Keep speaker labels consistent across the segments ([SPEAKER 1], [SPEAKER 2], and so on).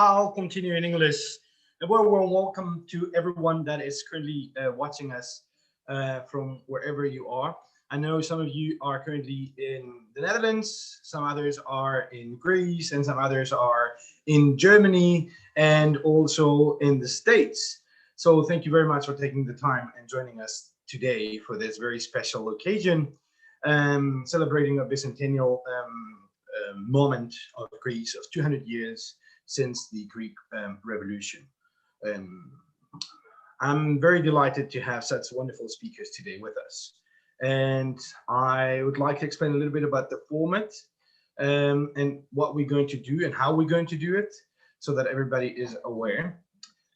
[SPEAKER 1] I'll continue in English. A very warm welcome to everyone that is currently watching us from wherever you are. I know some of you are currently in the Netherlands, some others are in Greece, and some others are in Germany and also in the States. So thank you very much for taking the time and joining us today for this very special occasion, celebrating a bicentennial moment of Greece of 200 years since the Greek Revolution. I'm very delighted to have such wonderful speakers today with us. And I would like to explain a little bit about the format and what we're going to do and how we're going to do it so that everybody is aware.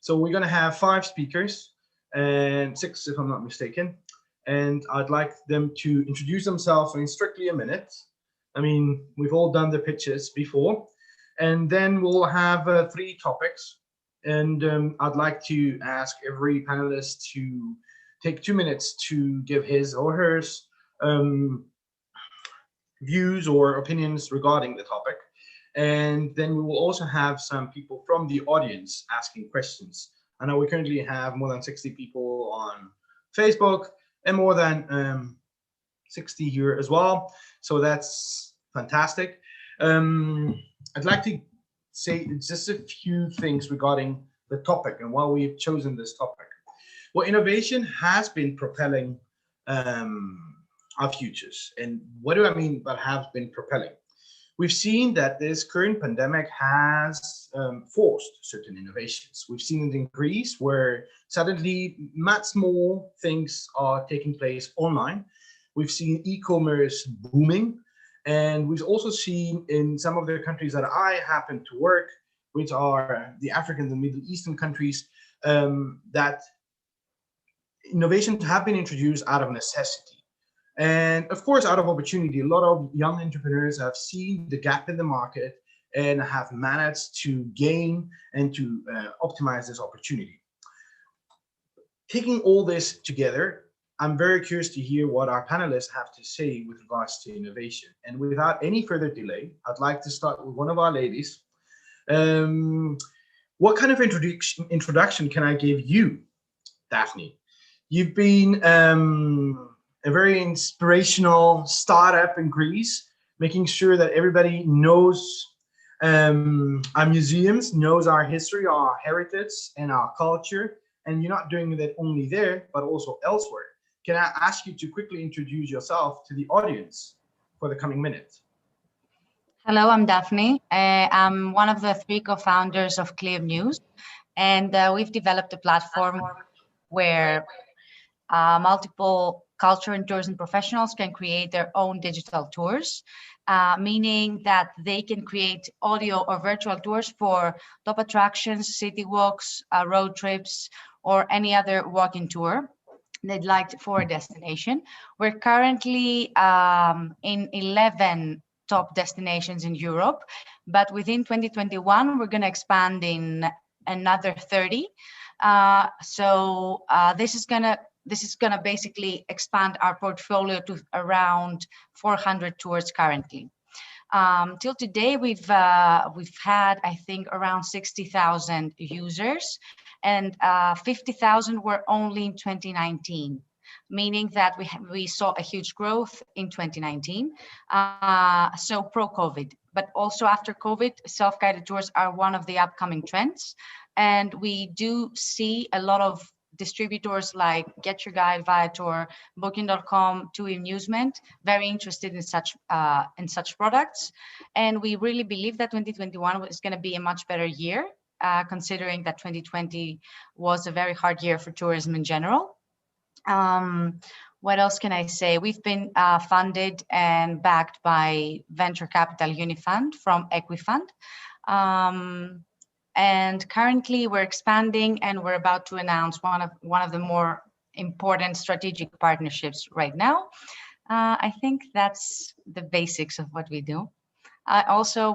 [SPEAKER 1] So we're going to have 5 speakers and 6 if I'm not mistaken. And I'd like them to introduce themselves in strictly a minute. I mean, we've all done the pitches before. And then we'll have 3 topics. And I'd like to ask every panelist to take 2 minutes to give his or hers views or opinions regarding the topic. And then we will also have some people from the audience asking questions. I know we currently have more than 60 people on Facebook and more than 60 here as well. So that's fantastic. I'd like to say just a few things regarding the topic and why we've chosen this topic. Well, innovation has been propelling our futures. And what do I mean by have been propelling? We've seen that this current pandemic has forced certain innovations. We've seen it in Greece, where suddenly much more things are taking place online. We've seen e-commerce booming. And we've also seen in some of the countries that I happen to work, which are the African and Middle Eastern countries, that innovations have been introduced out of necessity. And of course, out of opportunity, a lot of young entrepreneurs have seen the gap in the market and have managed to gain and to optimize this opportunity. Taking all this together, I'm very curious to hear what our panelists have to say with regards to innovation. And without any further delay, I'd like to start with one of our ladies. What kind of introduction can I give you, Daphne? You've been a very inspirational startup in Greece, making sure that everybody knows our museums, knows our history, our heritage, and our culture. And you're not doing that only there, but also elsewhere. Can I ask you to quickly introduce yourself to the audience for the coming minute?
[SPEAKER 2] Hello, I'm Daphne. I'm one of the 3 co-founders of Clear News, and we've developed a platform where multiple culture and tourism professionals can create their own digital tours, meaning that they can create audio or virtual tours for top attractions, city walks, road trips, or any other walking tour they'd like for a destination. We're currently in 11 top destinations in Europe, but within 2021, we're going to expand in another 30. This is going to basically expand our portfolio to around 400 tours currently. Till today, we've had, I think, around 60,000 users, and 50,000 were only in 2019, meaning that we saw a huge growth in 2019, so pro-COVID. But also after COVID, self-guided tours are one of the upcoming trends, and we do see a lot of distributors like Get Your Guide, Viator, Booking.com, TUI Amusement, very interested in such products. And we really believe that 2021 is going to be a much better year, considering that 2020 was a very hard year for tourism in general. What else can I say? We've been funded and backed by venture capital Unifund from Equifund. And currently we're expanding, and we're about to announce one of the more important strategic partnerships right now. I think that's the basics of what we do.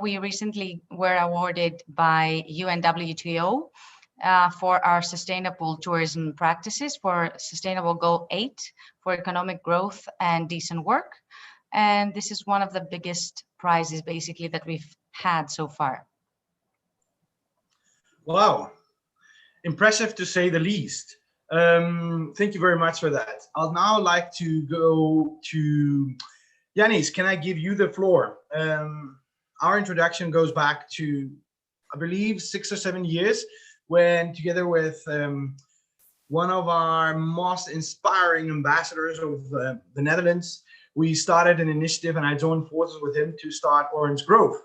[SPEAKER 2] We recently were awarded by UNWTO for our sustainable tourism practices for Sustainable Goal 8 for economic growth and decent work. And this is one of the biggest prizes basically that we've had so far.
[SPEAKER 1] Wow, impressive to say the least. Thank you very much for that. I'll now like to go to Yanis. Can I give you the floor? Our introduction goes back to, I believe, 6 or 7 years, when together with one of our most inspiring ambassadors of the Netherlands, we started an initiative, and I joined forces with him to start Orange Grove.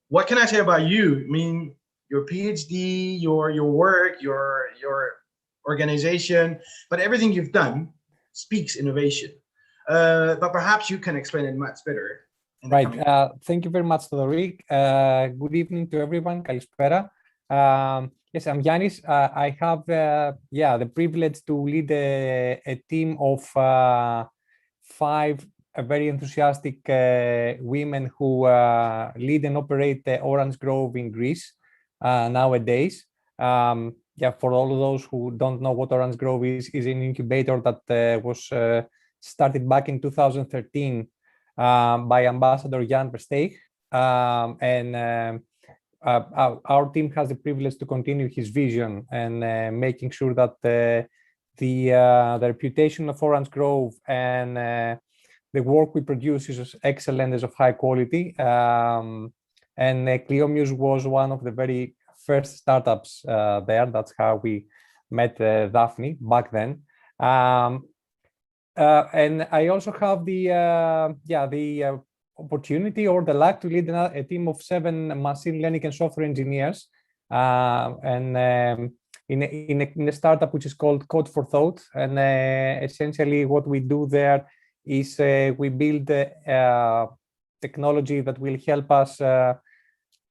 [SPEAKER 1] What can I say about you? I mean, your PhD, your work, your organization, but everything you've done speaks innovation. But perhaps you can explain it much better.
[SPEAKER 3] Right. Thank you very much, Thodori. Good evening to everyone. Kalispera. Yes, I'm Yanis. I have the privilege to lead a team of 5 very enthusiastic women who lead and operate Orange Grove in Greece nowadays. For all of those who don't know what Orange Grove is an incubator that was started back in 2013 by Ambassador Jan Versteeg. Our team has the privilege to continue his vision and making sure that the reputation of Orange Grove and the work we produce is excellent, is of high quality. And Cliomius was one of the very first startups there. That's how we met Daphne back then. And I also have the opportunity or the luck to lead a team of 7 machine learning and software engineers, in a startup which is called Code for Thought. And essentially, what we do there is we build technology that will help us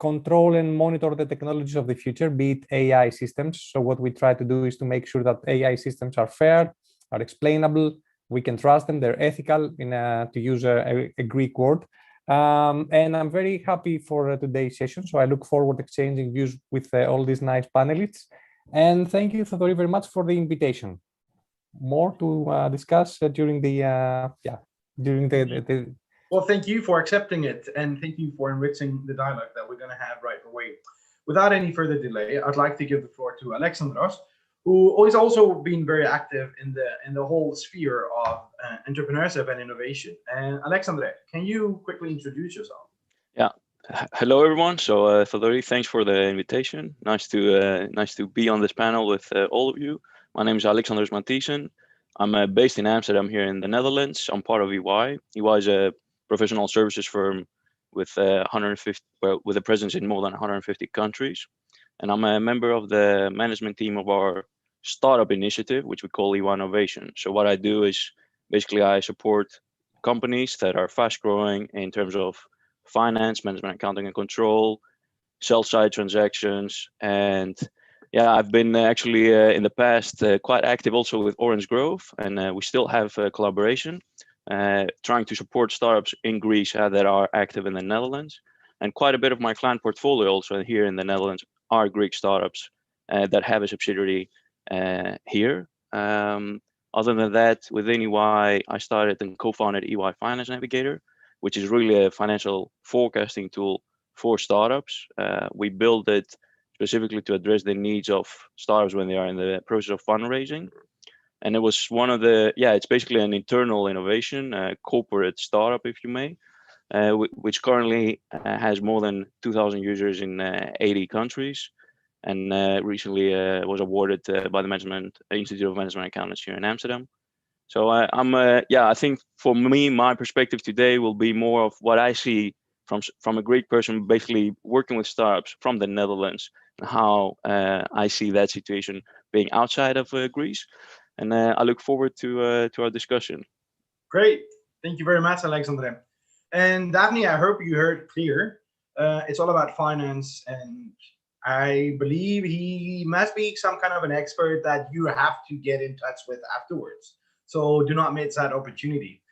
[SPEAKER 3] control and monitor the technologies of the future, be it AI systems. So what we try to do is to make sure that AI systems are fair, are explainable, we can trust them, they're ethical, to use a Greek word. And I'm very happy for today's session. So I look forward to exchanging views with all these nice panelists. And thank you, Thodori, very much for the invitation. More to discuss during the
[SPEAKER 1] Well, thank you for accepting it, and thank you for enriching the dialogue that we're going to have right away. Without any further delay, I'd like to give the floor to Alexandros, who has also been very active in the whole sphere of entrepreneurship and innovation. And Alexandre, can you quickly introduce yourself?
[SPEAKER 4] Yeah. Hello, everyone. So, Thodori, thanks for the invitation. Nice to be on this panel with all of you. My name is Alexandros Matthijssen. I'm based in Amsterdam here in the Netherlands. I'm part of EY. EY is a professional services firm with with a presence in more than 150 countries. And I'm a member of the management team of our startup initiative, which we call EY Innovation. So what I do is basically I support companies that are fast growing in terms of finance, management, accounting and control, sell-side transactions. And yeah, I've been actually in the past quite active also with Orange Grove, and we still have a collaboration trying to support startups in Greece that are active in the Netherlands. And quite a bit of my client portfolio also here in the Netherlands are Greek startups that have a subsidiary here. Other than that, within EY, I started and co-founded EY Finance Navigator, which is really a financial forecasting tool for startups. We built it specifically to address the needs of startups when they are in the process of fundraising. And it was one of the, it's basically an internal innovation, a corporate startup, if you may, which currently has more than 2,000 users in 80 countries. And recently was awarded by the Institute of Management Accountants here in Amsterdam. So I think for me, my perspective today will be more of what I see from a Greek person, basically working with startups from the Netherlands, and how I see that situation being outside of Greece. And I look forward to our discussion.
[SPEAKER 1] Great. Thank you very much, Alexandre. And Daphne, I hope you heard clear. It's all about finance, and I believe he must be some kind of an expert that you have to get in touch with afterwards. So do not miss that opportunity.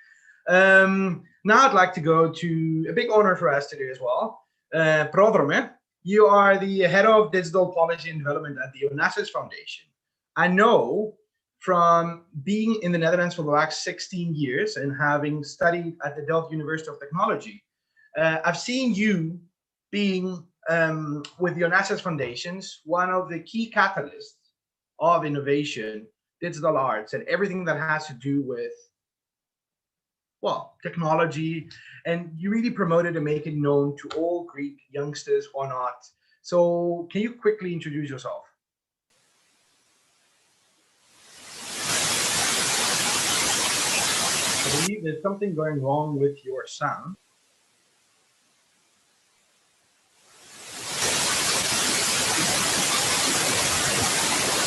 [SPEAKER 1] Now I'd like to go to a big honor for us today as well. Prodrome, you are the head of digital policy and development at the Onassis Foundation. I know from being in the Netherlands for the last 16 years and having studied at the Delft University of Technology, I've seen you being with the Onassis Foundations, one of the key catalysts of innovation, digital arts, and everything that has to do with, well, technology, and you really promoted and make it known to all Greek youngsters or not. So can you quickly introduce yourself? I believe there's something going wrong with your sound.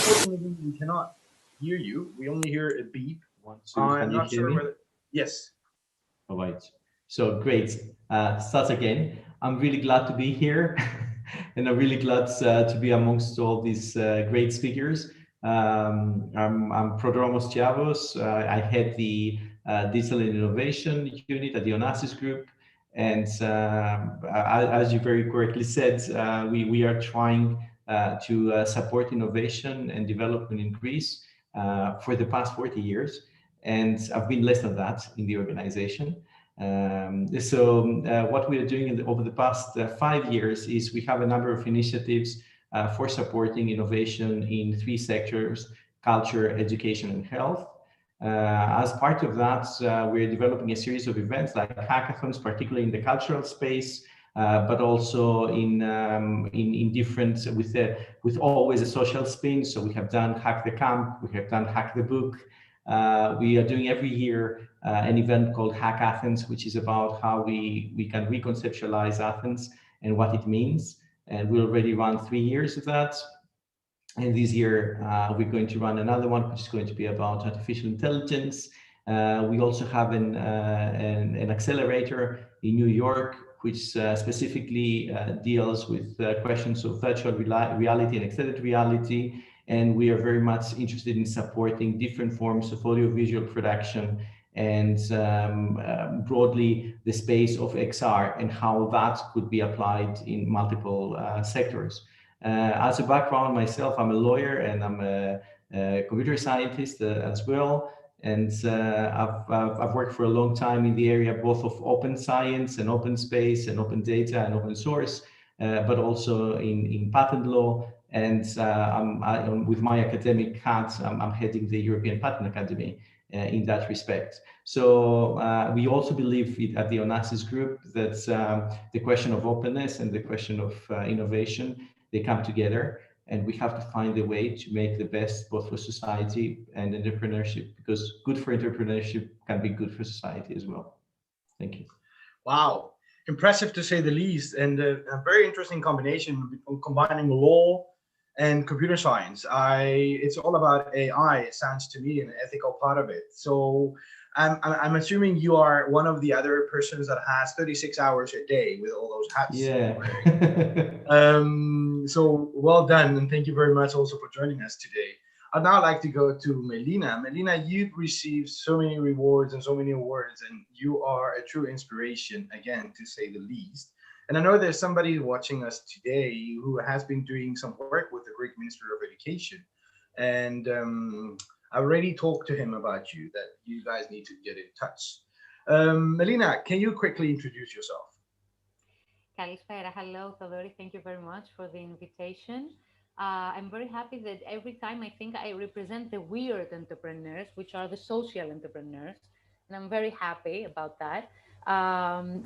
[SPEAKER 1] Unfortunately, we cannot hear you. We only hear a beep. I'm not sure whether. Yes.
[SPEAKER 5] All right. So great. Start again. I'm really glad to be here, and I'm really glad to be amongst all these great speakers. I'm Prodromos Tiavos. I head the Digital Innovation Unit at the Onassis Group, and as you very correctly said, we are trying to support innovation and development in Greece for the past 40 years. And I've been less than that in the organization. What we are doing over the past 5 years is we have a number of initiatives for supporting innovation in 3 sectors: culture, education, and health. As part of that, we're developing a series of events like hackathons, particularly in the cultural space, but also in different, with always a social spin. So we have done Hack the Camp, we have done Hack the Book. We are doing every year an event called Hack Athens, which is about how we can reconceptualize Athens and what it means. And we already run 3 years of that. And this year, we're going to run another one, which is going to be about artificial intelligence. We also have an accelerator in New York, which specifically deals with questions of virtual reality and extended reality. And we are very much interested in supporting different forms of audiovisual production and broadly the space of XR and how that could be applied in multiple sectors. As a background myself, I'm a lawyer and I'm a computer scientist as well. And I've worked for a long time in the area both of open science and open space and open data and open source, but also in patent law. And with my academic hat, I'm heading the European Patent Academy in that respect. So we also believe at the Onassis Group that the question of openness and the question of innovation, they come together, and we have to find a way to make the best both for society and entrepreneurship, because good for entrepreneurship can be good for society as well. Thank you.
[SPEAKER 1] Wow, impressive to say the least, and a very interesting combination combining law and computer science. It's all about AI, it sounds to me, an ethical part of it. So I'm assuming you are one of the other persons that has 36 hours a day with all those hats.
[SPEAKER 5] Yeah.
[SPEAKER 1] So well done, and thank you very much also for joining us today. I'd now like to go to Melina. Melina, you've received so many rewards and so many awards, and you are a true inspiration, again, to say the least. And I know there's somebody watching us today who has been doing some work with the Greek Ministry of Education. And I already talked to him about you, that you guys need to get in touch. Melina, can you quickly introduce yourself?
[SPEAKER 6] Kalispera. Hello, Thadori. Thank you very much for the invitation. I'm very happy that every time I think I represent the weird entrepreneurs, which are the social entrepreneurs. And I'm very happy about that.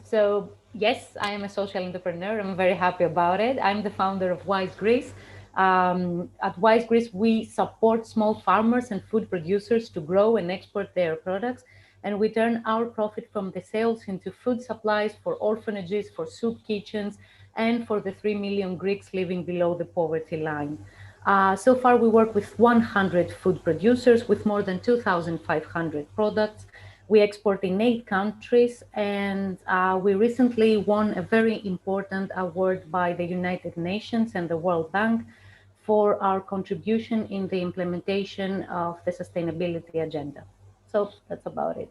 [SPEAKER 6] So yes, I am a social entrepreneur. I'm very happy about it. I'm the founder of Wise Greece. At Wise Greece, we support small farmers and food producers to grow and export their products. And we turn our profit from the sales into food supplies for orphanages, for soup kitchens, and for the 3 million Greeks living below the poverty line. So far, we work with 100 food producers with more than 2,500 products. We export in 8 countries, and we recently won a very important award by the United Nations and the World Bank for our contribution in the implementation of the sustainability agenda. So that's about it.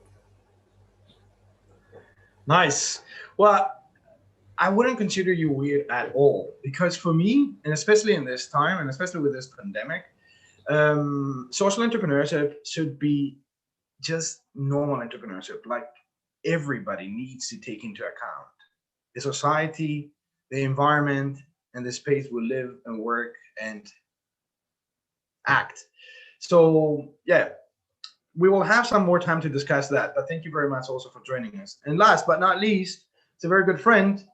[SPEAKER 1] Nice. Well, I wouldn't consider you weird at all, because for me, and especially in this time, and especially with this pandemic, social entrepreneurship should be just normal entrepreneurship. Like everybody needs to take into account the society, the environment, and this space will live and work and act. So yeah, we will have some more time to discuss that, but thank you very much also for joining us. And last but not least, it's a very good friend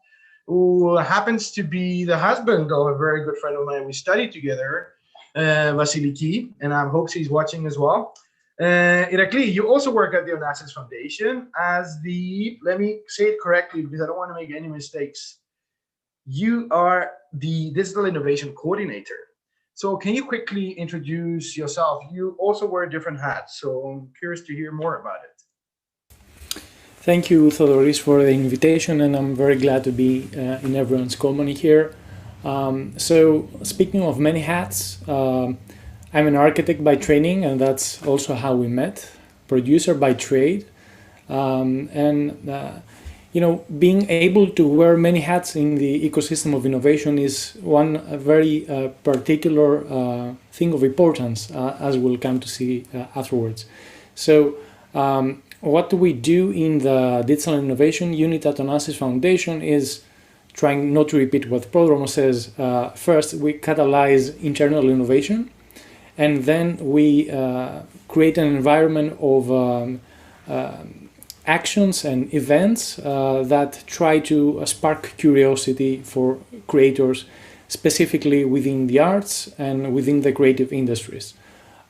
[SPEAKER 1] who happens to be the husband of a very good friend of mine. We studied together, Vasiliki, and I hope she's watching as well. Irakli, you also work at the Onassis Foundation as the, let me say it correctly because I don't want to make any mistakes. You are the Digital Innovation Coordinator. So can you quickly introduce yourself? You also wear different hats, so I'm curious to hear more about it.
[SPEAKER 7] Thank you, Thodoris, for the invitation, and I'm very glad to be in everyone's company here. So speaking of many hats, I'm an architect by training, and that's also how we met, producer by trade, you know, being able to wear many hats in the ecosystem of innovation is one very particular thing of importance, as we'll come to see afterwards. So what we do in the Digital Innovation Unit at Onassis Foundation is trying not to repeat what Prodromos says. First, we catalyze internal innovation, and then we create an environment of actions and events that try to spark curiosity for creators, specifically within the arts and within the creative industries.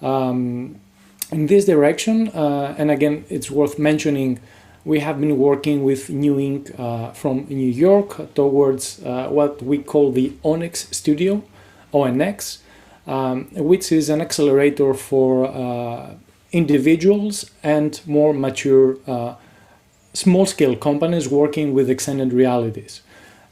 [SPEAKER 7] In this direction, and again, it's worth mentioning, we have been working with New Ink from New York towards what we call the Onyx Studio, ONX, which is an accelerator for individuals and more mature small-scale companies working with extended realities.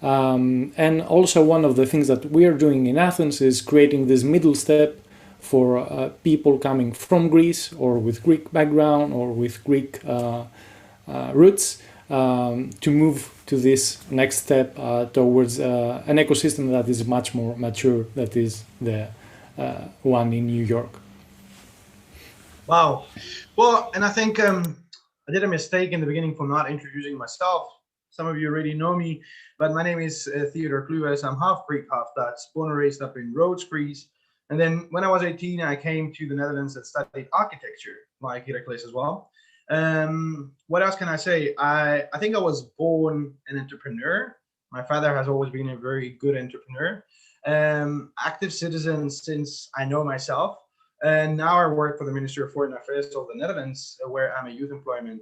[SPEAKER 7] And also one of the things that we are doing in Athens is creating this middle step for people coming from Greece or with Greek background or with Greek roots to move to this next step towards an ecosystem that is much more mature, that is the one in New York.
[SPEAKER 1] Wow. Well, and I think I did a mistake in the beginning for not introducing myself. Some of you already know me, but my name is Thodor Kluvas. I'm half Greek, half Dutch, born and raised up in Rhodes, Greece. And then when I was 18, I came to the Netherlands and studied architecture, like Heracles as well. What else can I say? I think I was born an entrepreneur. My father has always been a very good entrepreneur. Active citizen since I know myself. And now I work for the Ministry of Foreign Affairs of the Netherlands, where I'm a youth employment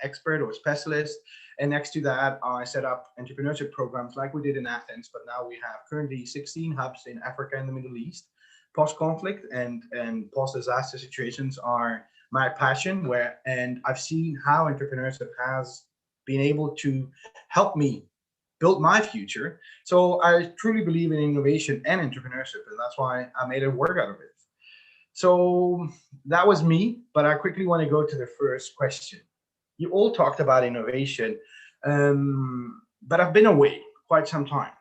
[SPEAKER 1] expert or specialist. And next to that, I set up entrepreneurship programs like we did in Athens, but now we have currently 16 hubs in Africa and the Middle East. Post-conflict and post-disaster situations are my passion, and I've seen how entrepreneurship has been able to help me build my future. So I truly believe in innovation and entrepreneurship, and that's why I made a work out of it. So that was me, but I quickly want to go to the first question. You all talked about innovation, but I've been away quite some time.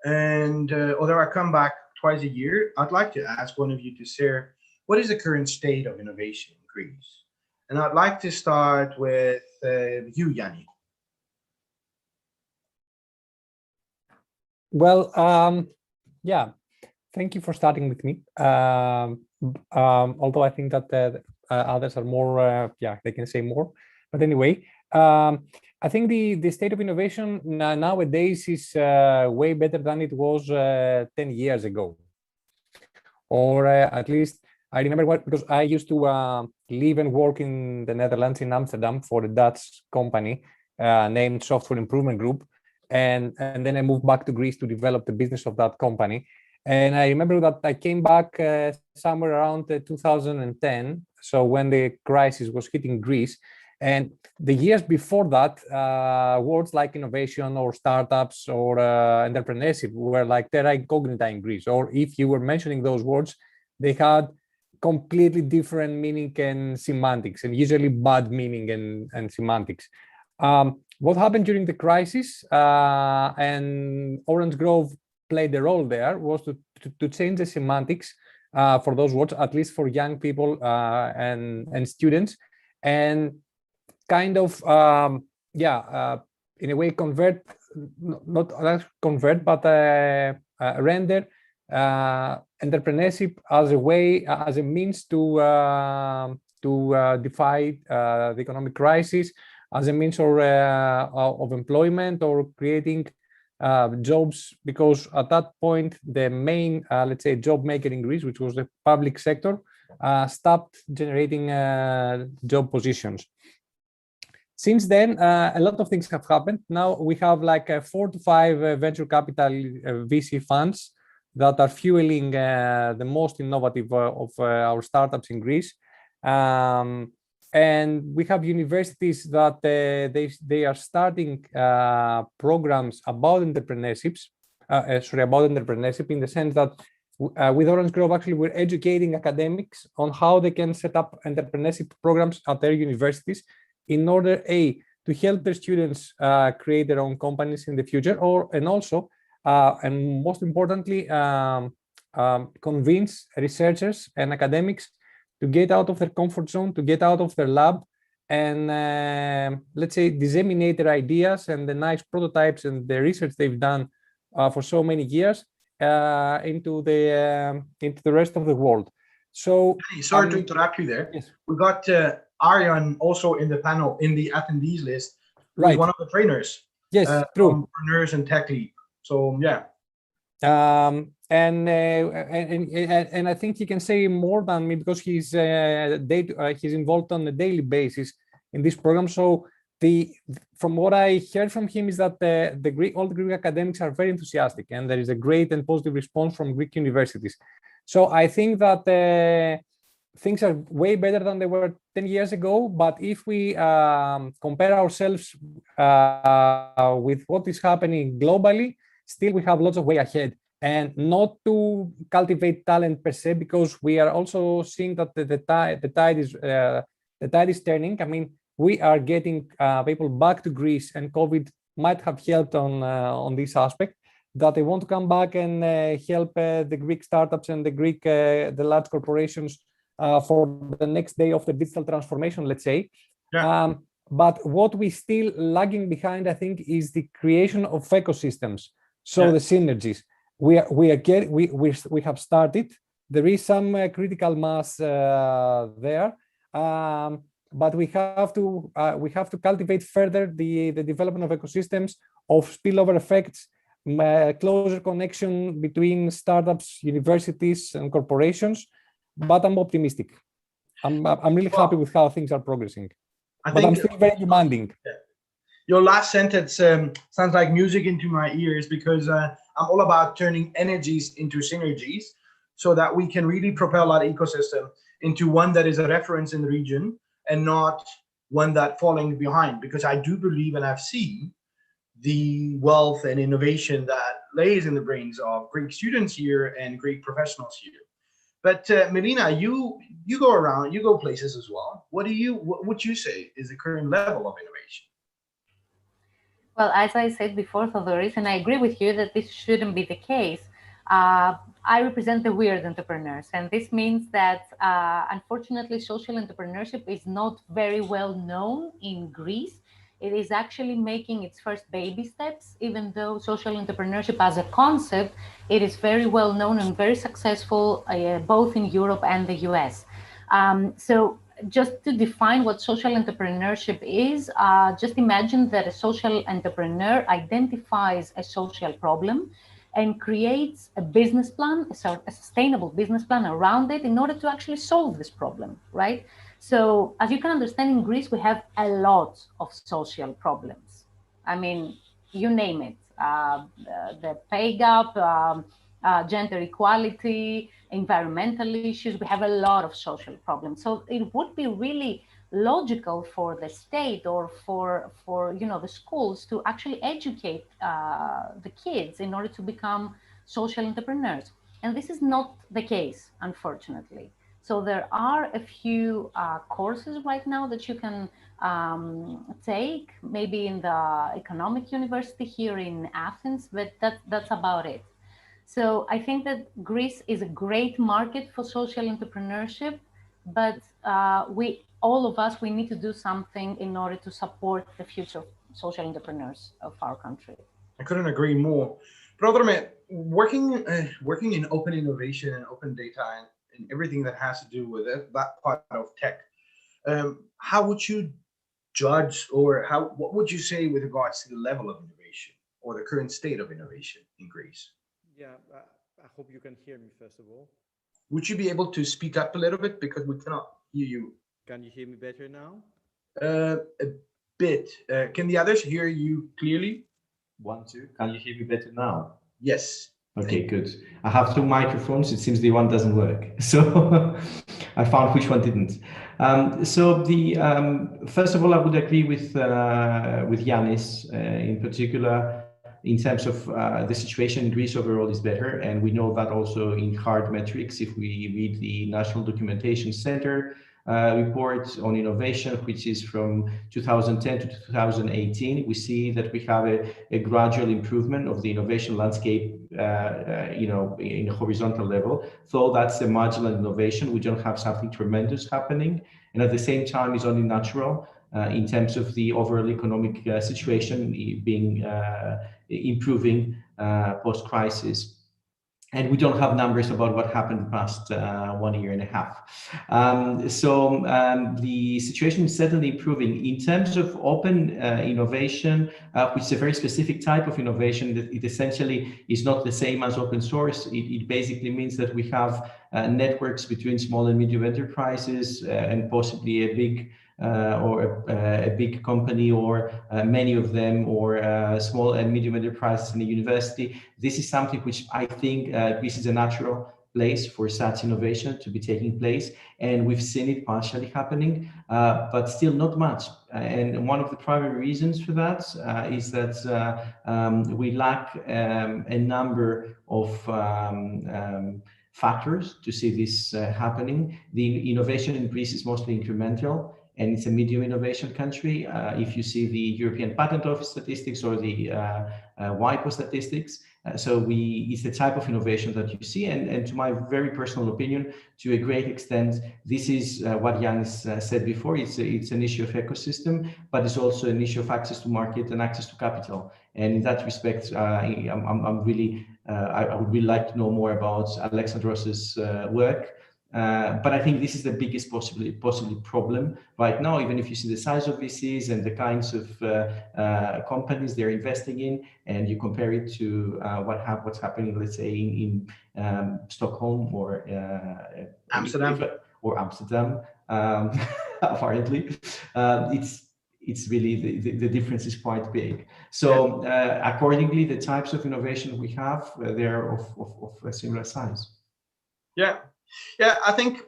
[SPEAKER 1] And although I come back twice a year, I'd like to ask one of you to share, what is the current state of innovation in Greece? And I'd like to start with you, Yanni.
[SPEAKER 3] Well, yeah, thank you for starting with me. Although I think that others are more, yeah, they can say more. But anyway, I think the state of innovation nowadays is way better than it was 10 years ago. Or at least I remember because I used to live and work in the Netherlands, in Amsterdam, for a Dutch company named Software Improvement Group. And then I moved back to Greece to develop the business of that company. And I remember that I came back somewhere around 2010, so when the crisis was hitting Greece. And the years before that, words like innovation or startups or entrepreneurship were like terra incognita in Greece. Or if you were mentioning those words, they had completely different meaning and semantics, and usually bad meaning and semantics. What happened during the crisis, and Orange Grove played a role there, was to change the semantics for those words, at least for young people and students, and kind of, in a way convert convert, but render entrepreneurship as a way, as a means to defy the economic crisis, as a means of employment or creating jobs, because at that point the main, let's say, job maker in Greece, which was the public sector, stopped generating job positions. Since then, a lot of things have happened. Now we have like 4 to 5 venture capital VC funds that are fueling the most innovative of our startups in Greece. And we have universities that they are starting programs about entrepreneurship in the sense that with Orange Grove, actually, we're educating academics on how they can set up entrepreneurship programs at their universities in order, to help their students create their own companies in the future, and also, and most importantly, convince researchers and academics to get out of their comfort zone, to get out of their lab, and let's say disseminate their ideas and the nice prototypes and the research they've done for so many years into the rest of the world. So,
[SPEAKER 1] sorry to interrupt you there.
[SPEAKER 3] Yes.
[SPEAKER 1] We got Aryan also in the panel, in the attendees list,
[SPEAKER 3] right?
[SPEAKER 1] One of the trainers.
[SPEAKER 3] Yes, true.
[SPEAKER 1] Entrepreneurs and Tech Leap. So yeah.
[SPEAKER 3] And I think he can say more than me because he's involved on a daily basis in this program. So from what I heard from him is that all the Greek academics are very enthusiastic, and there is a great and positive response from Greek universities. So I think that things are way better than they were 10 years ago. But if we compare ourselves with what is happening globally, still we have lots of way ahead. And not to cultivate talent per se, because we are also seeing that the tide is turning. I mean, we are getting people back to Greece, and COVID might have helped on this aspect, that they want to come back and help the Greek startups and the large corporations for the next day of the digital transformation, let's say. Yeah. But what we still lagging behind, I think, is the creation of ecosystems. So the synergies. We have started. There is some critical mass there, but we have to cultivate further the development of ecosystems, of spillover effects, closer connection between startups, universities, and corporations. But I'm optimistic. I'm really happy with how things are progressing. But I'm still very demanding.
[SPEAKER 1] Your last sentence sounds like music into my ears, because I'm all about turning energies into synergies so that we can really propel our ecosystem into one that is a reference in the region and not one that falling behind. Because I do believe, and I've seen the wealth and innovation that lays in the brains of Greek students here and Greek professionals here. But Melina, you go around, you go places as well. What would you say is the current level of innovation?
[SPEAKER 6] Well, as I said before, Thodoris, and I agree with you that this shouldn't be the case. I represent the weird entrepreneurs, and this means that unfortunately, social entrepreneurship is not very well known in Greece. It is actually making its first baby steps, even though social entrepreneurship as a concept, it is very well known and very successful both in Europe and the US. So just to define what social entrepreneurship is, just imagine that a social entrepreneur identifies a social problem and creates a business plan, a sustainable business plan around it in order to actually solve this problem, right? So as you can understand, in Greece, we have a lot of social problems. I mean, you name it, the pay gap, gender equality, environmental issues. We have a lot of social problems. So it would be really logical for the state or for the schools to actually educate the kids in order to become social entrepreneurs. And this is not the case, unfortunately. So there are a few courses right now that you can take, maybe in the Economic University here in Athens, but that's about it. So I think that Greece is a great market for social entrepreneurship, but all of us, we need to do something in order to support the future social entrepreneurs of our country.
[SPEAKER 1] I couldn't agree more. Brother, working in open innovation and open data and everything that has to do with it, that part of tech, how would you judge, or what would you say with regards to the level of innovation or the current state of innovation in Greece?
[SPEAKER 8] Yeah, I hope you can hear me first of all.
[SPEAKER 1] Would you be able to speak up a little bit, because we cannot hear you?
[SPEAKER 8] Can you hear me better now?
[SPEAKER 1] A bit. Can the others hear you clearly?
[SPEAKER 5] 1, 2. Can you hear me better now?
[SPEAKER 1] Yes.
[SPEAKER 5] Okay, good. I have 2 microphones. It seems the one doesn't work. So I found which one didn't. So first of all, I would agree with Yannis in particular, in terms of the situation in Greece overall is better. And we know that also in hard metrics. If we read the National Documentation Center report on innovation, which is from 2010 to 2018, we see that we have a gradual improvement of the innovation landscape, in a horizontal level. So that's a marginal innovation. We don't have something tremendous happening. And at the same time, it's only natural in terms of the overall economic situation being improving post-crisis. And we don't have numbers about what happened the past 1.5 years. So the situation is certainly improving. In terms of open innovation, which is a very specific type of innovation, that it essentially is not the same as open source. It basically means that we have networks between small and medium enterprises and possibly a big or a big company, or many of them, or small and medium enterprises in a university. This is something which I think Greece is a natural place for such innovation to be taking place. And we've seen it partially happening, but still not much. And one of the primary reasons for that is that we lack a number of factors to see this happening. The innovation in Greece is mostly incremental, and it's a medium innovation country. If you see the European Patent Office statistics or the WIPO statistics, it's the type of innovation that you see. And to my very personal opinion, to a great extent, this is what Yannis said before. It's an issue of ecosystem, but it's also an issue of access to market and access to capital. And in that respect, I would really like to know more about Alexandros's work. But I think this is the biggest possibly problem right now, even if you see the size of VCs and the kinds of companies they're investing in, and you compare it to what's happening, let's say, in Stockholm or
[SPEAKER 1] Amsterdam.
[SPEAKER 5] Apparently, it's really the difference is quite big. So accordingly, the types of innovation we have, they're of a similar size.
[SPEAKER 1] Yeah, I think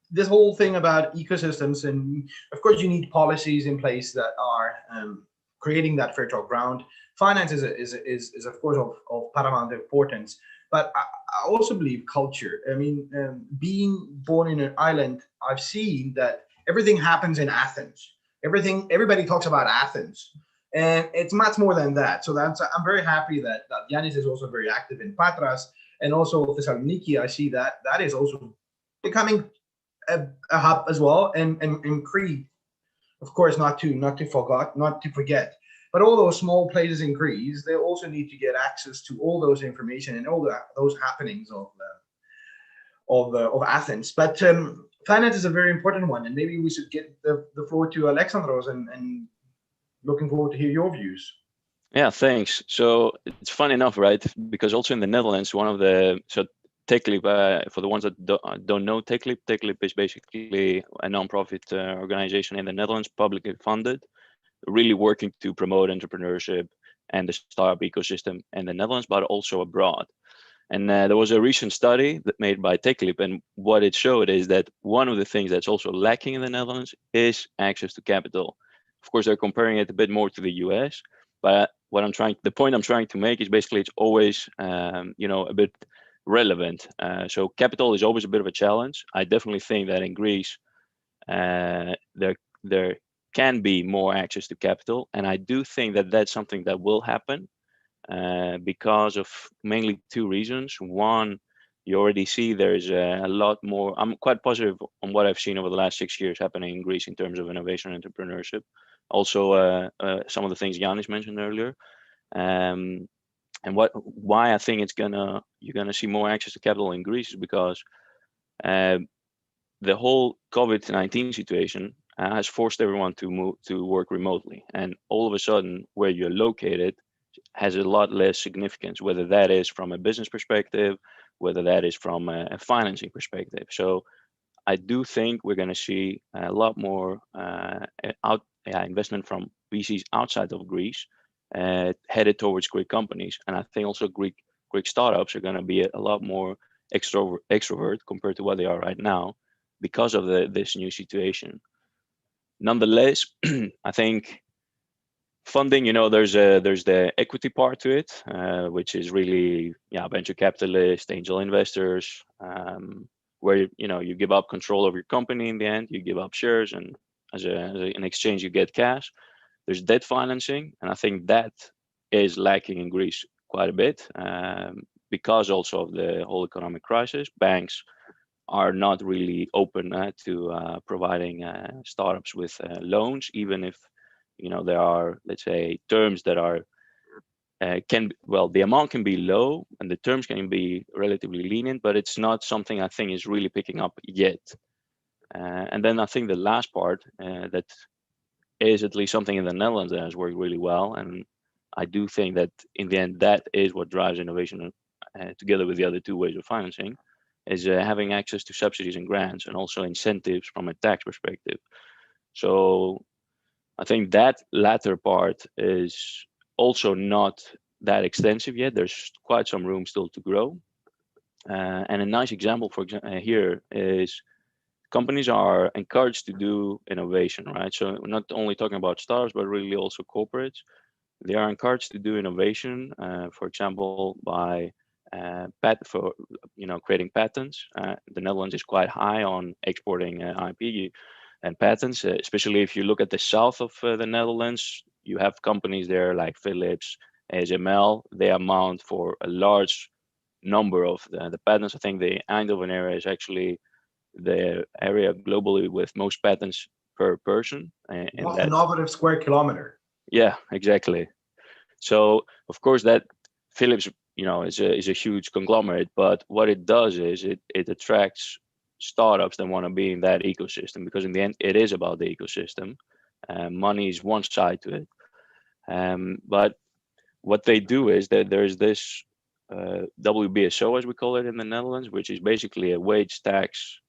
[SPEAKER 1] this whole thing about ecosystems, and of course you need policies in place that are creating that fertile ground. Finance is of course of paramount importance, but I also believe culture. I mean, being born in an island, I've seen that everything happens in Athens. Everybody talks about Athens, and it's much more than that. So I'm very happy that Yannis is also very active in Patras. And also Thessaloniki, I see that is also becoming a hub as well, and Crete, of course, not to forget. But all those small places in Greece, they also need to get access to all those information and all those happenings of Athens. But finance is a very important one, and maybe we should get the floor to Alexandros, and looking forward to hear your views.
[SPEAKER 4] Yeah, thanks. So it's fun enough, right? Because also in the Netherlands, TechLeap, for the ones that don't know TechLeap is basically a non-profit organization in the Netherlands, publicly funded, really working to promote entrepreneurship and the startup ecosystem in the Netherlands, but also abroad. And there was a recent study that made by TechLeap, and what it showed is that one of the things that's also lacking in the Netherlands is access to capital. Of course, they're comparing it a bit more to the US, but the point I'm trying to make is basically it's always, a bit relevant. So capital is always a bit of a challenge. I definitely think that in Greece, there can be more access to capital, and I do think that that's something that will happen because of mainly 2 reasons. One, you already see there's a lot more. I'm quite positive on what I've seen over the last 6 years happening in Greece in terms of innovation and entrepreneurship. Also, some of the things Yannis mentioned earlier. And why I think you're gonna see more access to capital in Greece is because the whole COVID-19 situation has forced everyone to move to work remotely, and all of a sudden where you're located has a lot less significance, whether that is from a business perspective, whether that is from a financing perspective. So I do think we're going to see a lot more investment from VCs outside of Greece headed towards Greek companies. And I think also Greek startups are going to be a lot more extrovert compared to what they are right now because of this new situation. Nonetheless, I think funding, there's the equity part to it, which is really venture capitalists, angel investors, where you give up control of your company in the end, you give up shares, and as an exchange you get cash. There's debt financing, and I think that is lacking in Greece quite a bit because also of the whole economic crisis. Banks are not really open to providing startups with loans, even if there are, let's say, terms that are the amount can be low and the terms can be relatively lenient, but it's not something I think is really picking up yet. And then I think the last part that is at least something in the Netherlands that has worked really well, and I do think that in the end that is what drives innovation together with the other two ways of financing, is having access to subsidies and grants and also incentives from a tax perspective. So I think that latter part is also not that extensive yet. There's quite some room still to grow. And a nice example here is companies are encouraged to do innovation, right? So we're not only talking about startups, but really also corporates. They are encouraged to do innovation, for example, by creating patents. The Netherlands is quite high on exporting IP and patents, especially if you look at the south of the Netherlands. You have companies there like Philips, ASML. They amount for a large number of the patents. I think the Eindhoven area is actually the area globally with most patents per person.
[SPEAKER 1] Most innovative square kilometer.
[SPEAKER 4] Yeah, exactly. So of course that Philips, is a huge conglomerate, but what it does is it attracts startups that want to be in that ecosystem, because in the end it is about the ecosystem. Money is one side to it, but what they do is that there's this WBSO, as we call it in the Netherlands, which is basically a wage tax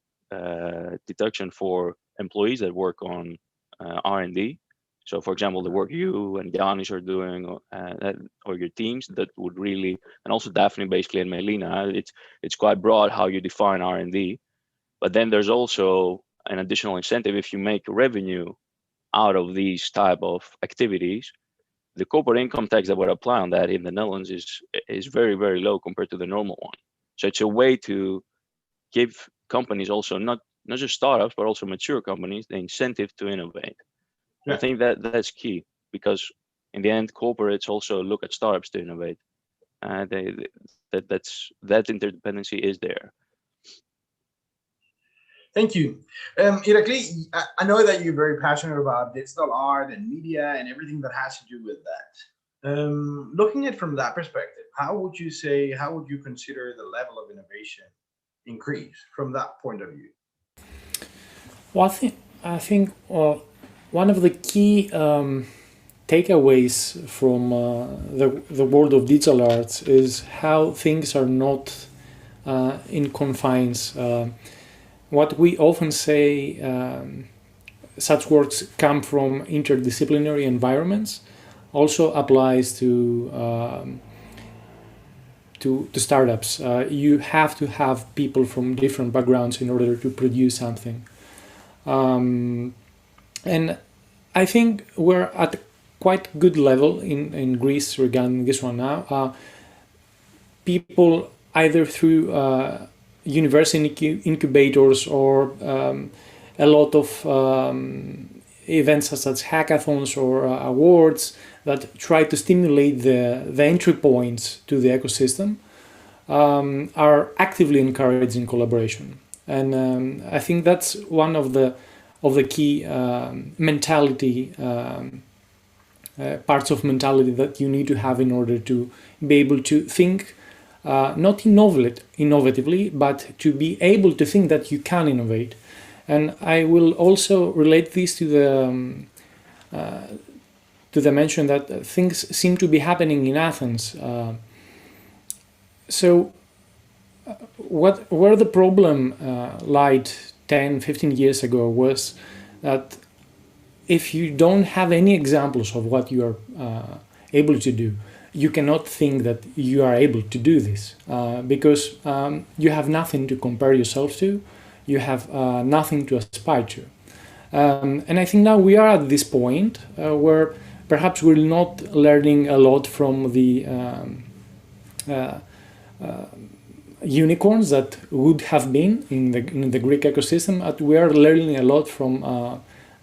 [SPEAKER 4] deduction for employees that work on R&D. So for example, the work you and Janis are doing, or your teams, that would really, and also Daphne basically and Melina, it's quite broad how you define R&D. But then there's also an additional incentive if you make revenue out of these type of activities. The corporate income tax that would apply on that in the Netherlands is very, very low compared to the normal one. So it's a way to give companies also, not just startups, but also mature companies, the incentive to innovate. Yeah. I think that's key, because in the end, corporates also look at startups to innovate. That interdependency is there.
[SPEAKER 1] Thank you. Irakli, I know that you're very passionate about digital art and media and everything that has to do with that. Looking at it from that perspective, how would you consider the level of innovation increase from that point of view?
[SPEAKER 7] Well, I think one of the key takeaways from the world of digital arts is how things are not in confines. What we often say, such works come from interdisciplinary environments, also applies to startups. You have to have people from different backgrounds in order to produce something. And I think we're at quite good level in Greece regarding this one now. People either through university incubators or a lot of events such as hackathons or awards that try to stimulate the entry points to the ecosystem are actively encouraging collaboration. And I think that's one of the key mentality parts of mentality that you need to have in order to be able to think not innovatively, but to be able to think that you can innovate. And I will also relate this to the mention that things seem to be happening in Athens. Where the problem lied 10, 15 years ago was that if you don't have any examples of what you are able to do, you cannot think that you are able to do this because you have nothing to compare yourself to, you have nothing to aspire to. And I think now we are at this point where perhaps we're not learning a lot from the unicorns that would have been in the Greek ecosystem, but we are learning a lot from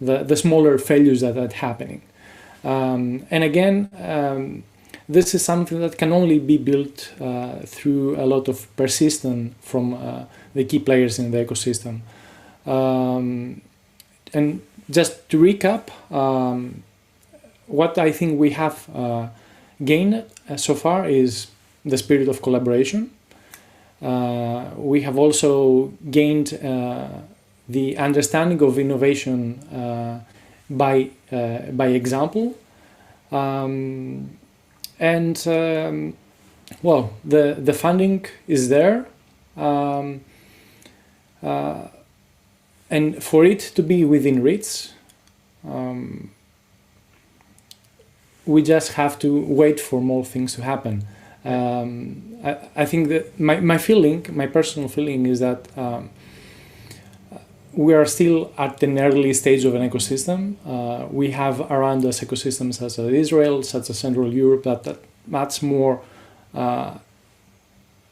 [SPEAKER 7] the smaller failures that are happening. And again, this is something that can only be built through a lot of persistence from the key players in the ecosystem. And just to recap, what I think we have gained so far is the spirit of collaboration. We have also gained the understanding of innovation by example. Well, the funding is there, and for it to be within reach, we just have to wait for more things to happen. I think that my personal feeling is that we are still at an early stage of an ecosystem. We have around us ecosystems such as Israel, such as Central Europe, that much more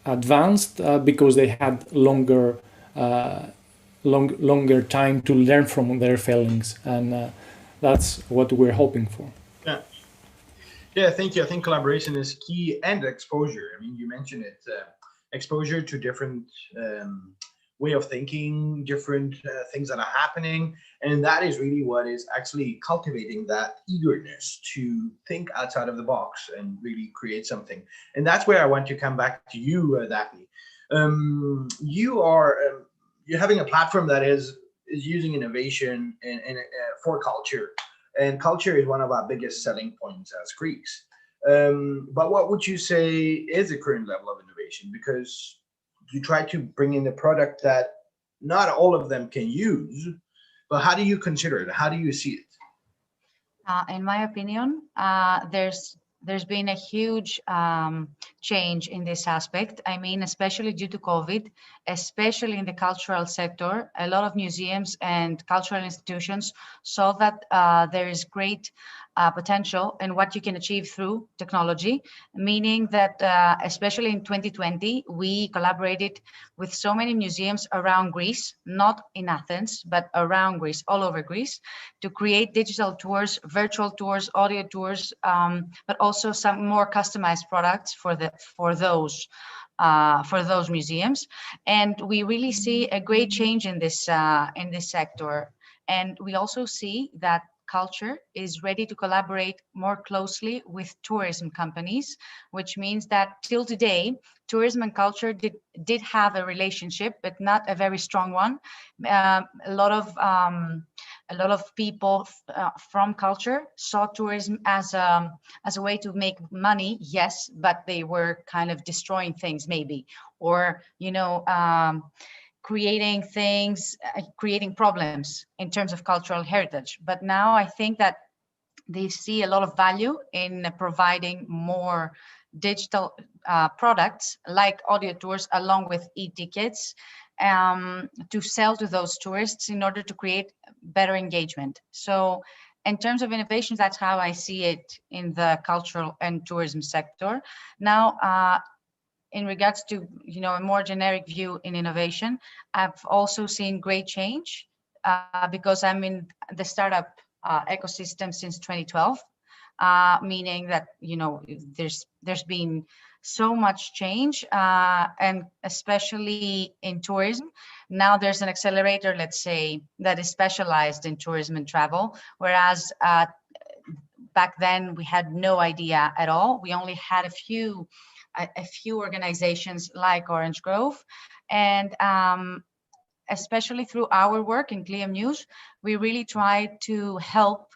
[SPEAKER 7] advanced because they had longer time to learn from their failings, and that's what we're hoping for.
[SPEAKER 1] Yeah, thank you. I think collaboration is key, and exposure. I mean, you mentioned it, exposure to different way of thinking, different things that are happening, and that is really what is actually cultivating that eagerness to think outside of the box and really create something. And that's where I want to come back to you, Daphne. You're having a platform that is using innovation for culture. And culture is one of our biggest selling points as Greeks. But what would you say is the current level of innovation? Because you try to bring in a product that not all of them can use, but how do you consider it? How do you see it?
[SPEAKER 2] In my opinion, there's been a huge change in this aspect. I mean, especially due to COVID, especially in the cultural sector, a lot of museums and cultural institutions saw that there is great potential in what you can achieve through technology, meaning that especially in 2020, we collaborated with so many museums around Greece, not in Athens, but around Greece, all over Greece, to create digital tours, virtual tours, audio tours, but also some more customized products for those museums. And we really see a great change in this sector. And we also see that culture is ready to collaborate more closely with tourism companies, which means that till today, tourism and culture did have a relationship, but not a very strong one. A lot of people from culture saw tourism as a way to make money, yes, but they were kind of destroying things maybe, or creating problems in terms of cultural heritage. But now I think that they see a lot of value in providing more digital products like audio tours along with e-tickets to sell to those tourists in order to create better engagement. So in terms of innovation, that's how I see it in the cultural and tourism sector. Now, in regards to a more generic view in innovation, I've also seen great change because I'm in the startup ecosystem since 2012, meaning that there's been so much change, and especially in tourism. Now there's an accelerator, let's say, that is specialized in tourism and travel, whereas back then we had no idea at all. We only had a few organizations like Orange Grove, and especially through our work in Clear News, we really tried to help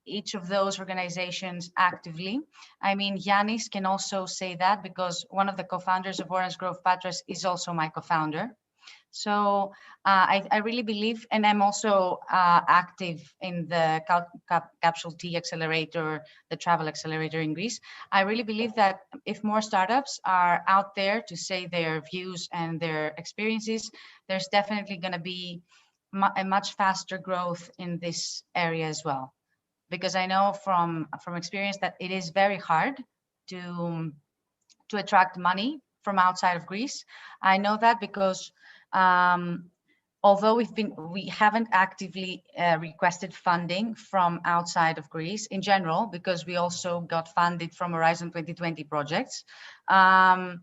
[SPEAKER 2] each of those organizations actively. I mean, Yanis can also say that, because one of the co-founders of Orange Grove Patras is also my co-founder. So I really believe, and I'm also active in the Capsule T Accelerator, the travel accelerator in Greece. I really believe that if more startups are out there to say their views and their experiences, there's definitely going to be a much faster growth in this area as well. Because I know from experience that it is very hard to attract money from outside of Greece. I know that because although we haven't actively requested funding from outside of Greece in general, because we also got funded from Horizon 2020 projects. I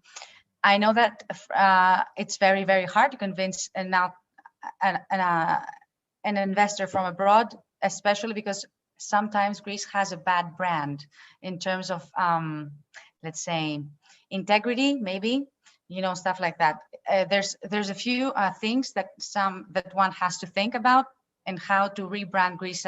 [SPEAKER 2] know that it's very, very hard to convince an investor from abroad, especially because sometimes Greece has a bad brand in terms of, let's say, integrity, maybe, stuff like that. There's a few things that one has to think about, and how to rebrand Greece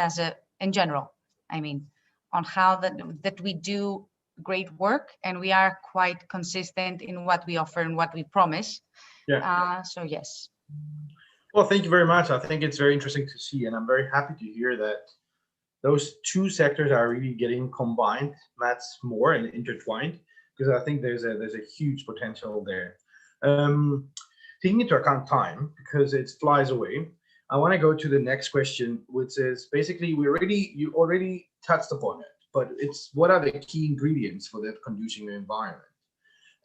[SPEAKER 2] in general. I mean, on how that we do great work, and we are quite consistent in what we offer and what we promise. Yeah. So yes.
[SPEAKER 1] Well, thank you very much. I think it's very interesting to see, and I'm very happy to hear that those two sectors are really getting combined, much more and intertwined, because I think there's a huge potential there. Taking into account time, because it flies away, I want to go to the next question, which is basically you already touched upon it, but it's what are the key ingredients for that conducive environment?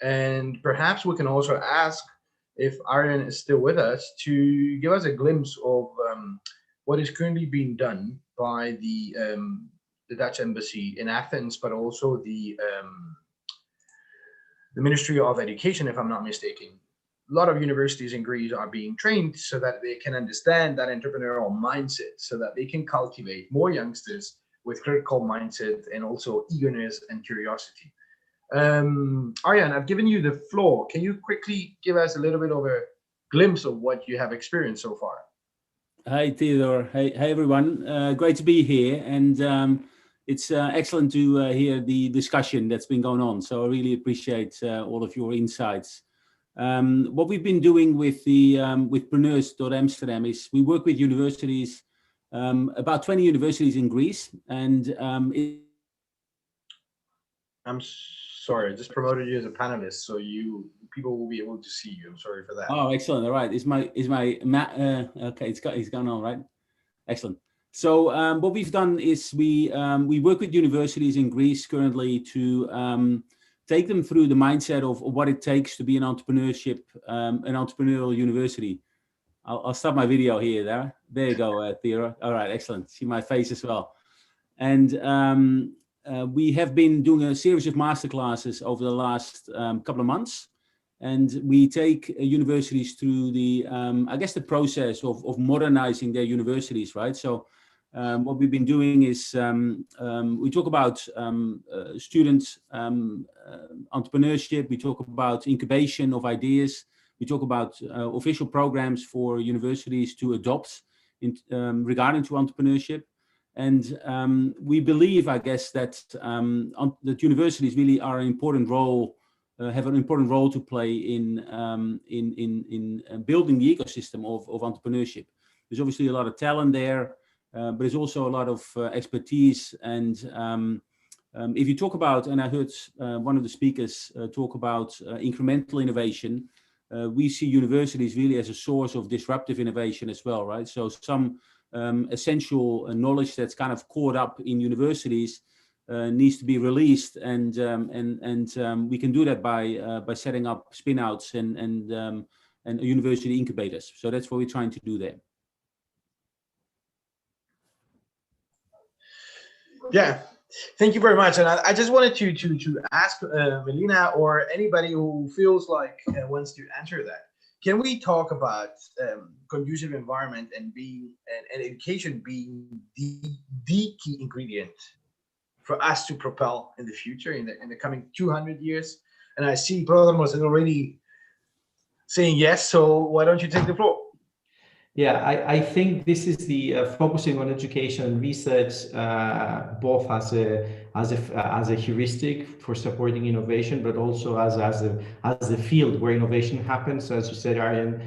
[SPEAKER 1] And perhaps we can also ask if Arjen is still with us to give us a glimpse of what is currently being done by the Dutch Embassy in Athens, but also the Ministry of Education, if I'm not mistaken. A lot of universities in Greece are being trained so that they can understand that entrepreneurial mindset, so that they can cultivate more youngsters with critical mindset and also eagerness and curiosity. Arjen, I've given you the floor. Can you quickly give us a little bit of a glimpse of what you have experienced so far?
[SPEAKER 9] Hi, Theodore. Hey, everyone. Great to be here. And it's excellent to hear the discussion that's been going on. So I really appreciate all of your insights. What we've been doing with Preneurs.Amsterdam is we work with universities, about 20 universities in Greece. And
[SPEAKER 1] I'm sorry, I just promoted you as a panelist, so people will be able to see you. I'm sorry for that.
[SPEAKER 9] Oh, excellent. All right. Okay, it's gone on, right? Excellent. So what we've done is we work with universities in Greece currently to take them through the mindset of what it takes to be an entrepreneurial university. I'll stop my video here. There you go, Theodore. All right, excellent. See my face as well. And we have been doing a series of masterclasses over the last couple of months. And we take universities through the, I guess, the process of modernizing their universities, right? So what we've been doing is we talk about student entrepreneurship. We talk about incubation of ideas. We talk about official programs for universities to adopt regarding to entrepreneurship. And we believe, I guess, that universities really are an important role, have an important role to play in building the ecosystem of entrepreneurship. There's obviously a lot of talent there, but there's also a lot of expertise. And if you talk about, and I heard one of the speakers talk about incremental innovation, we see universities really as a source of disruptive innovation as well, right? So some essential knowledge that's kind of caught up in universities needs to be released, and we can do that by setting up spin-outs and university incubators. So that's what we're trying to do there.
[SPEAKER 1] Yeah, thank you very much. And I just wanted to ask Melina or anybody who feels like wants to answer that. Can we talk about conducive environment and education being the key ingredient for us to propel in the future, in the coming 200 years. And I see Brother is already saying yes, so why don't you take the floor?
[SPEAKER 5] Yeah, I think this is the focusing on education and research, both as a heuristic for supporting innovation, but also as a field where innovation happens. So as you said, Arjen,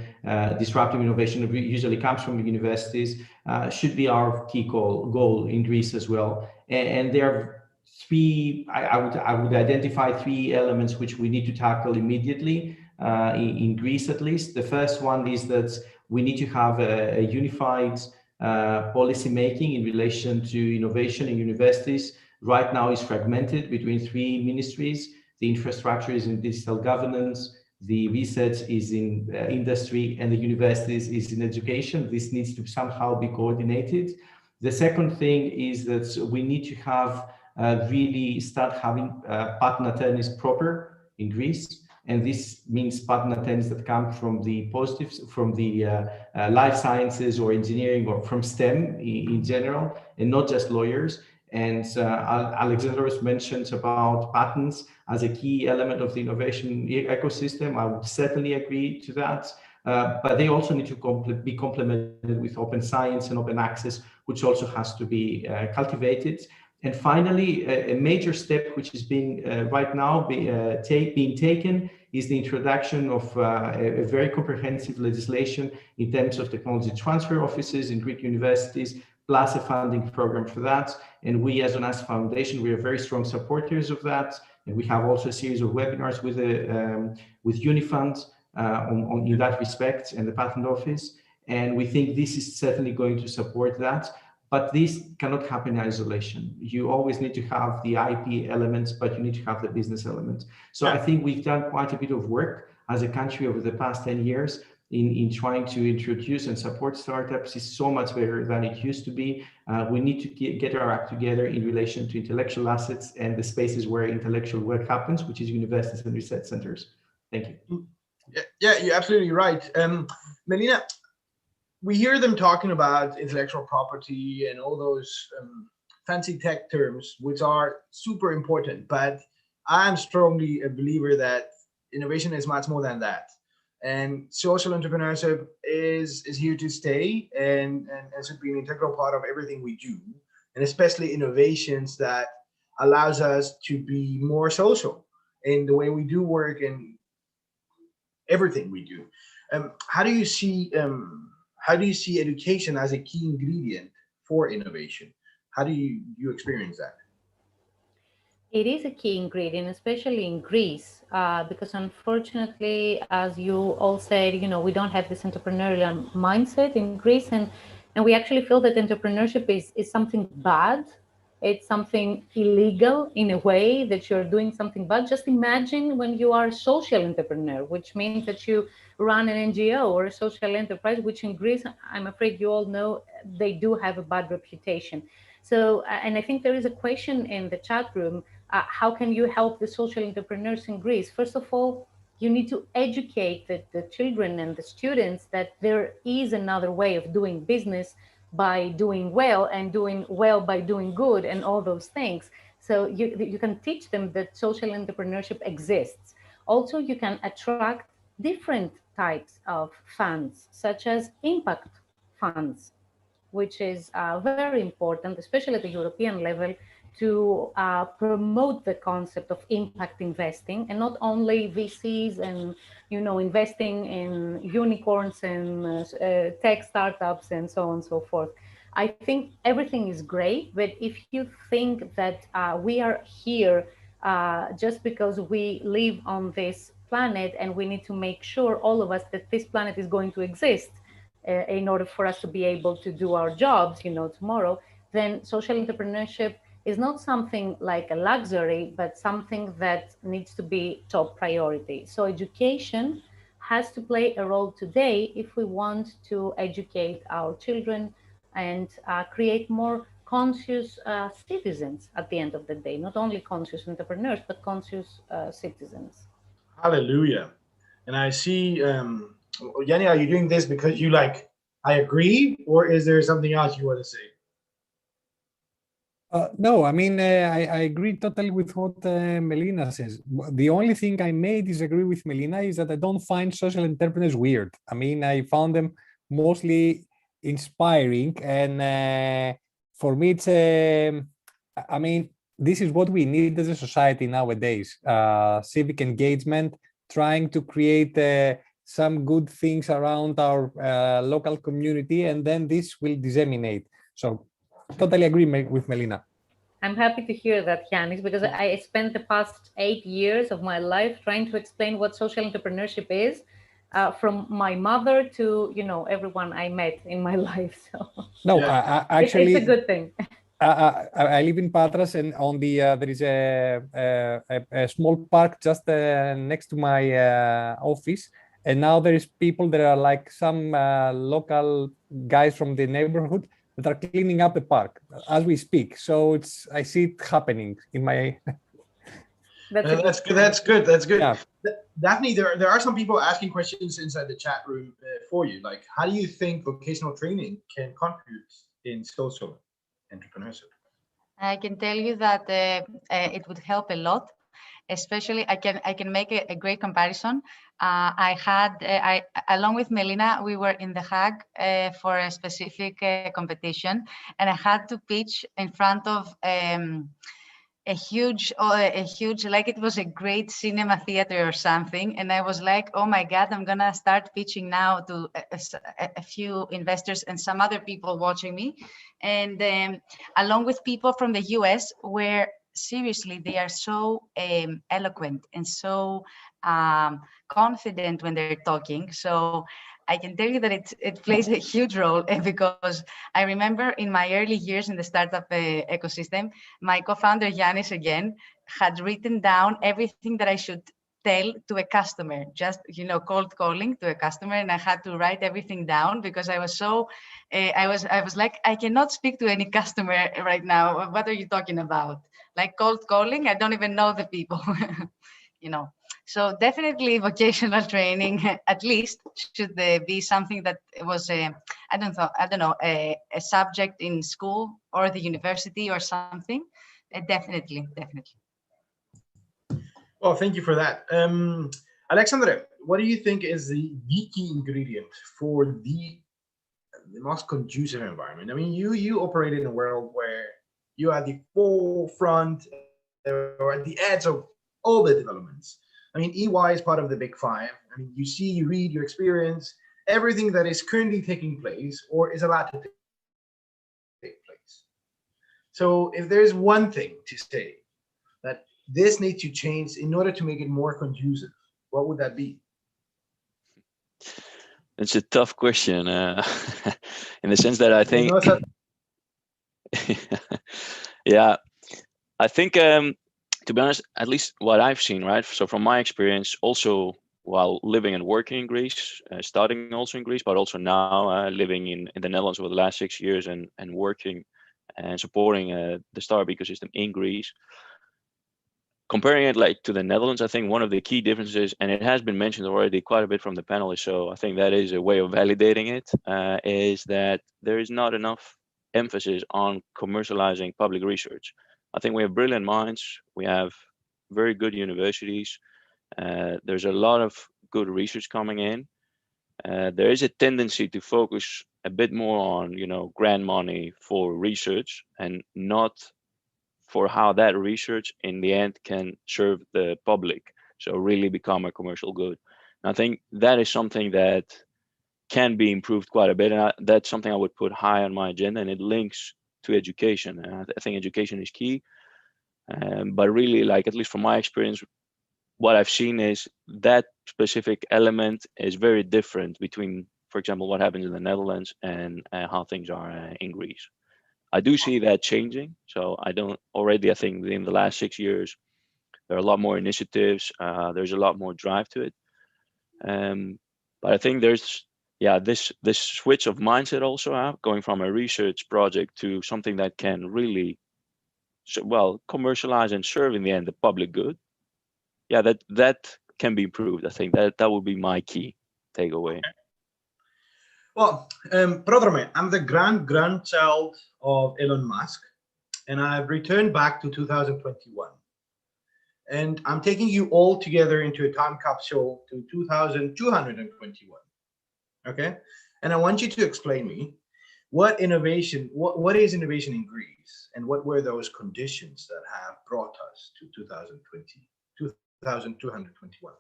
[SPEAKER 5] disruptive innovation usually comes from the universities, should be our key goal in Greece as well. And there are three, I would identify three elements which we need to tackle immediately in Greece, at least. The first one is that we need to have a unified policy making in relation to innovation in universities. Right now is fragmented between three ministries. The infrastructure is in digital governance, the research is in industry, and the universities is in education. This needs to somehow be coordinated. The second thing is that we need to have really start having partner attorneys proper in Greece. And this means partner attorneys that come from the positives, from the life sciences or engineering or from STEM in general, and not just lawyers. And Alexandros mentions about patents as a key element of the innovation ecosystem. I would certainly agree to that. But they also need to be complemented with open science and open access, which also has to be cultivated. And finally, a major step which is being right now being taken is the introduction of a very comprehensive legislation in terms of technology transfer offices in Greek universities, plus a funding program for that. And we as Onassis Foundation, we are very strong supporters of that. And we have also a series of webinars with Unifund in that respect, and the Patent Office. And we think this is certainly going to support that. But this cannot happen in isolation. You always need to have the IP elements, but you need to have the business elements. So I think we've done quite a bit of work as a country over the past 10 years in trying to introduce and support startups. Is so much better than it used to be. We need to get our act together in relation to intellectual assets and the spaces where intellectual work happens, which is universities and research centers. Thank you.
[SPEAKER 1] Yeah, you're absolutely right. Melina, we hear them talking about intellectual property and all those fancy tech terms, which are super important, but I'm strongly a believer that innovation is much more than that. And social entrepreneurship is here to stay and should be an integral part of everything we do, and especially innovations that allows us to be more social in the way we do work and everything we do. How do you see education as a key ingredient for innovation? How do you experience that?
[SPEAKER 6] It is a key ingredient, especially in Greece, because unfortunately, as you all said, we don't have this entrepreneurial mindset in Greece, and we actually feel that entrepreneurship is something bad. It's something illegal in a way, that you're doing something bad. Just imagine when you are a social entrepreneur, which means that you run an NGO or a social enterprise, which in Greece, I'm afraid you all know, they do have a bad reputation. So, and I think there is a question in the chat room, how can you help the social entrepreneurs in Greece? First of all, you need to educate the children and the students that there is another way of doing business by doing well, and doing well by doing good, and all those things. So you can teach them that social entrepreneurship exists. Also, you can attract different types of funds, such as impact funds, which is very important, especially at the European level, to promote the concept of impact investing, and not only VCs and investing in unicorns and tech startups and so on and so forth. I think everything is great, but if you think that we are here just because we live on this planet, and we need to make sure, all of us, that this planet is going to exist in order for us to be able to do our jobs, tomorrow, then social entrepreneurship is not something like a luxury, but something that needs to be top priority. So education has to play a role today if we want to educate our children and create more conscious citizens at the end of the day. Not only conscious entrepreneurs, but conscious citizens.
[SPEAKER 1] Hallelujah. And I see, Yanni, are you doing this because you I agree, or is there something else you want to say?
[SPEAKER 3] No, I mean, I agree totally with what Melina says. The only thing I may disagree with Melina is that I don't find social entrepreneurs weird. I mean, I found them mostly inspiring, and for me, it's I mean, this is what we need as a society nowadays: civic engagement, trying to create some good things around our local community, and then this will disseminate. So. Totally agree with Melina.
[SPEAKER 6] I'm happy to hear that, Yannis, because I spent the past 8 years of my life trying to explain what social entrepreneurship is, from my mother to, you know, everyone I met in my life. So
[SPEAKER 3] no, actually,
[SPEAKER 6] it's a good thing.
[SPEAKER 3] I live in Patras, and on the there is a small park just next to my office, and now there is people that are like some local guys from the neighborhood that are cleaning up the park as we speak. So I see it happening in my.
[SPEAKER 1] That's good. That's good. That's good.
[SPEAKER 3] Yeah.
[SPEAKER 1] Daphne, there are some people asking questions inside the chat room for you. Like, how do you think vocational training can contribute in social entrepreneurship?
[SPEAKER 2] I can tell you that it would help a lot. Especially, I can make a great comparison. I along with Melina, we were in The Hague for a specific competition, and I had to pitch in front of a huge, like it was a great cinema theater or something. And I was like, oh my God, I'm gonna start pitching now to a few investors and some other people watching me. And along with people from the US, where seriously, they are so eloquent and so confident when they're talking. So I can tell you that it plays a huge role, because I remember in my early years in the startup ecosystem, my co-founder Yannis again had written down everything that I should tell to a customer, just, you know, cold calling to a customer, and I had to write everything down because I was so I was like, I cannot speak to any customer right now. What are you talking about? Like cold calling? I don't even know the people. You know. So definitely vocational training, at least, should be something that was I don't know a subject in school or the university or something. Definitely.
[SPEAKER 1] Well, thank you for that. Alexandre, what do you think is the key ingredient for the most conducive environment? I mean, you operate in a world where you are at the forefront or at the edge of all the developments. I mean, EY is part of the Big Five. I mean, you see, you read, you experience everything that is currently taking place or is about to take place. So if there's one thing to say that this needs to change in order to make it more conducive, what would that be?
[SPEAKER 4] It's a tough question, in the sense that I think, yeah, I think, to be honest, at least what I've seen, right? So from my experience, also while living and working in Greece, starting also in Greece, but also now living in the Netherlands over the last 6 years and working and supporting the startup ecosystem in Greece. Comparing it like to the Netherlands, I think one of the key differences, and it has been mentioned already quite a bit from the panelists, so I think that is a way of validating it, is that there is not enough emphasis on commercializing public research. I think we have brilliant minds, we have very good universities, there's a lot of good research coming in. There is a tendency to focus a bit more on, you know, grant money for research and not for how that research in the end can serve the public, so really become a commercial good. And I think that is something that can be improved quite a bit, and that's something I would put high on my agenda, and it links to education. I think education is key, but really, like, at least from my experience, what I've seen is that specific element is very different between, for example, what happens in the Netherlands and how things are in Greece. I do see that changing. So I think in the last 6 years, there are a lot more initiatives. There's a lot more drive to it. But I think there's, this switch of mindset also, going from a research project to something that can really, commercialize and serve in the end the public good. Yeah, that can be improved. I think that would be my key takeaway.
[SPEAKER 1] Well, Prodrome, I'm the grandchild of Elon Musk, and I've returned back to 2021. And I'm taking you all together into a time capsule to 2221. Okay? And I want you to explain me what innovation, what is innovation in Greece, and what were those conditions that have brought us to 2221?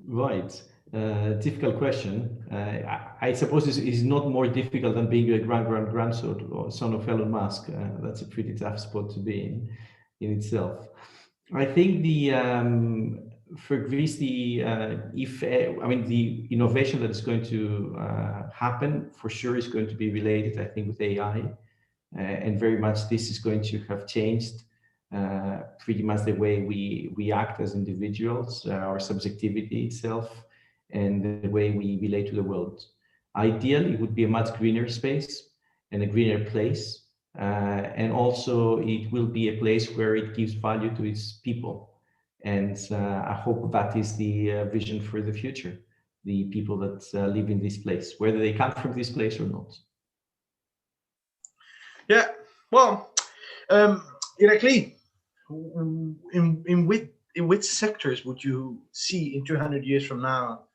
[SPEAKER 5] Right. Difficult question. I suppose it's not more difficult than being a grandson or son of Elon Musk. That's a pretty tough spot to be in itself. I think for Greece, the innovation that is going to happen for sure is going to be related, I think, with AI, and very much this is going to have changed pretty much the way we act as individuals, our subjectivity itself, and the way we relate to the world. Ideally, it would be a much greener space and a greener place. And also it will be a place where it gives value to its people. And I hope that is the vision for the future, the people that live in this place, whether they come from this place or not.
[SPEAKER 1] Yeah, well, Irakli, in which sectors would you see in 200 years from now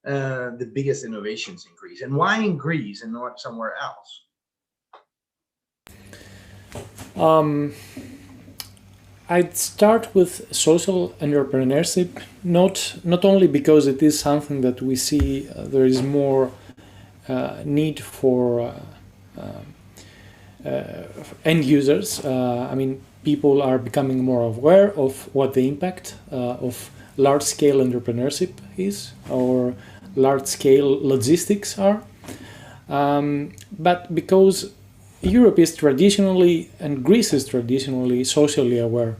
[SPEAKER 1] the biggest innovations in Greece? And why in Greece and not somewhere else?
[SPEAKER 7] I'd start with social entrepreneurship, not only because it is something that we see there is more need for end users. I mean, people are becoming more aware of what the impact of large-scale entrepreneurship is, or large-scale logistics are. But because Europe is traditionally, and Greece is traditionally, socially aware.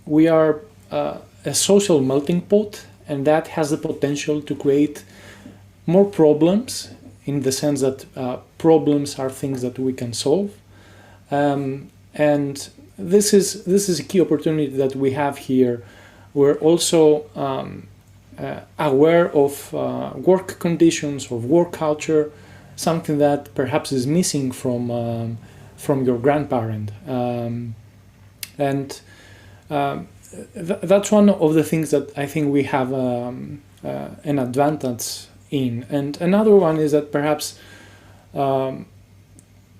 [SPEAKER 7] We are a social melting pot, and that has the potential to create more problems, in the sense that problems are things that we can solve. And this is a key opportunity that we have here. We're also aware of work conditions, of work culture, something that perhaps is missing from your grandparent, and that's one of the things that I think we have an advantage in. And another one is that perhaps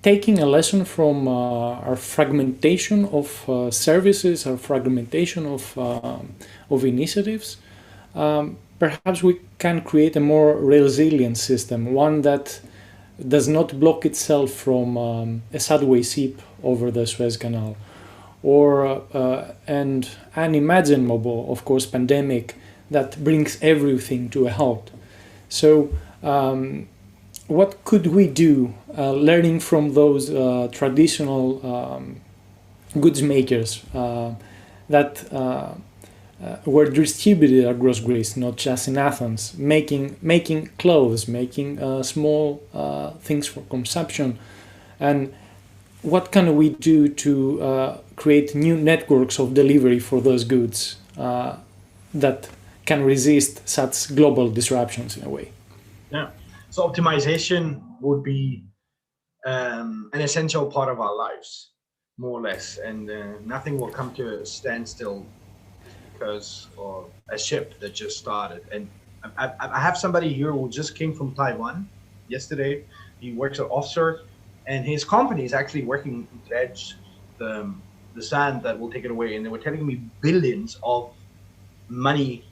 [SPEAKER 7] taking a lesson from our fragmentation of services, our fragmentation of initiatives, perhaps we can create a more resilient system, one that does not block itself from a subway ship over the Suez Canal, or an unimaginable, of course, pandemic that brings everything to a halt. So what could we do, learning from those traditional goods makers that were distributed across Greece, not just in Athens, making clothes, making small things for consumption, and what can we do to create new networks of delivery for those goods that can resist such global disruptions in a way?
[SPEAKER 1] Yeah, so optimization would be an essential part of our lives, more or less, and nothing will come to a standstill because of a ship that just started. And I have somebody here who just came from Taiwan yesterday. He works at offshore, and his company is actually working to dredge the sand that will take it away. And they were telling me billions of money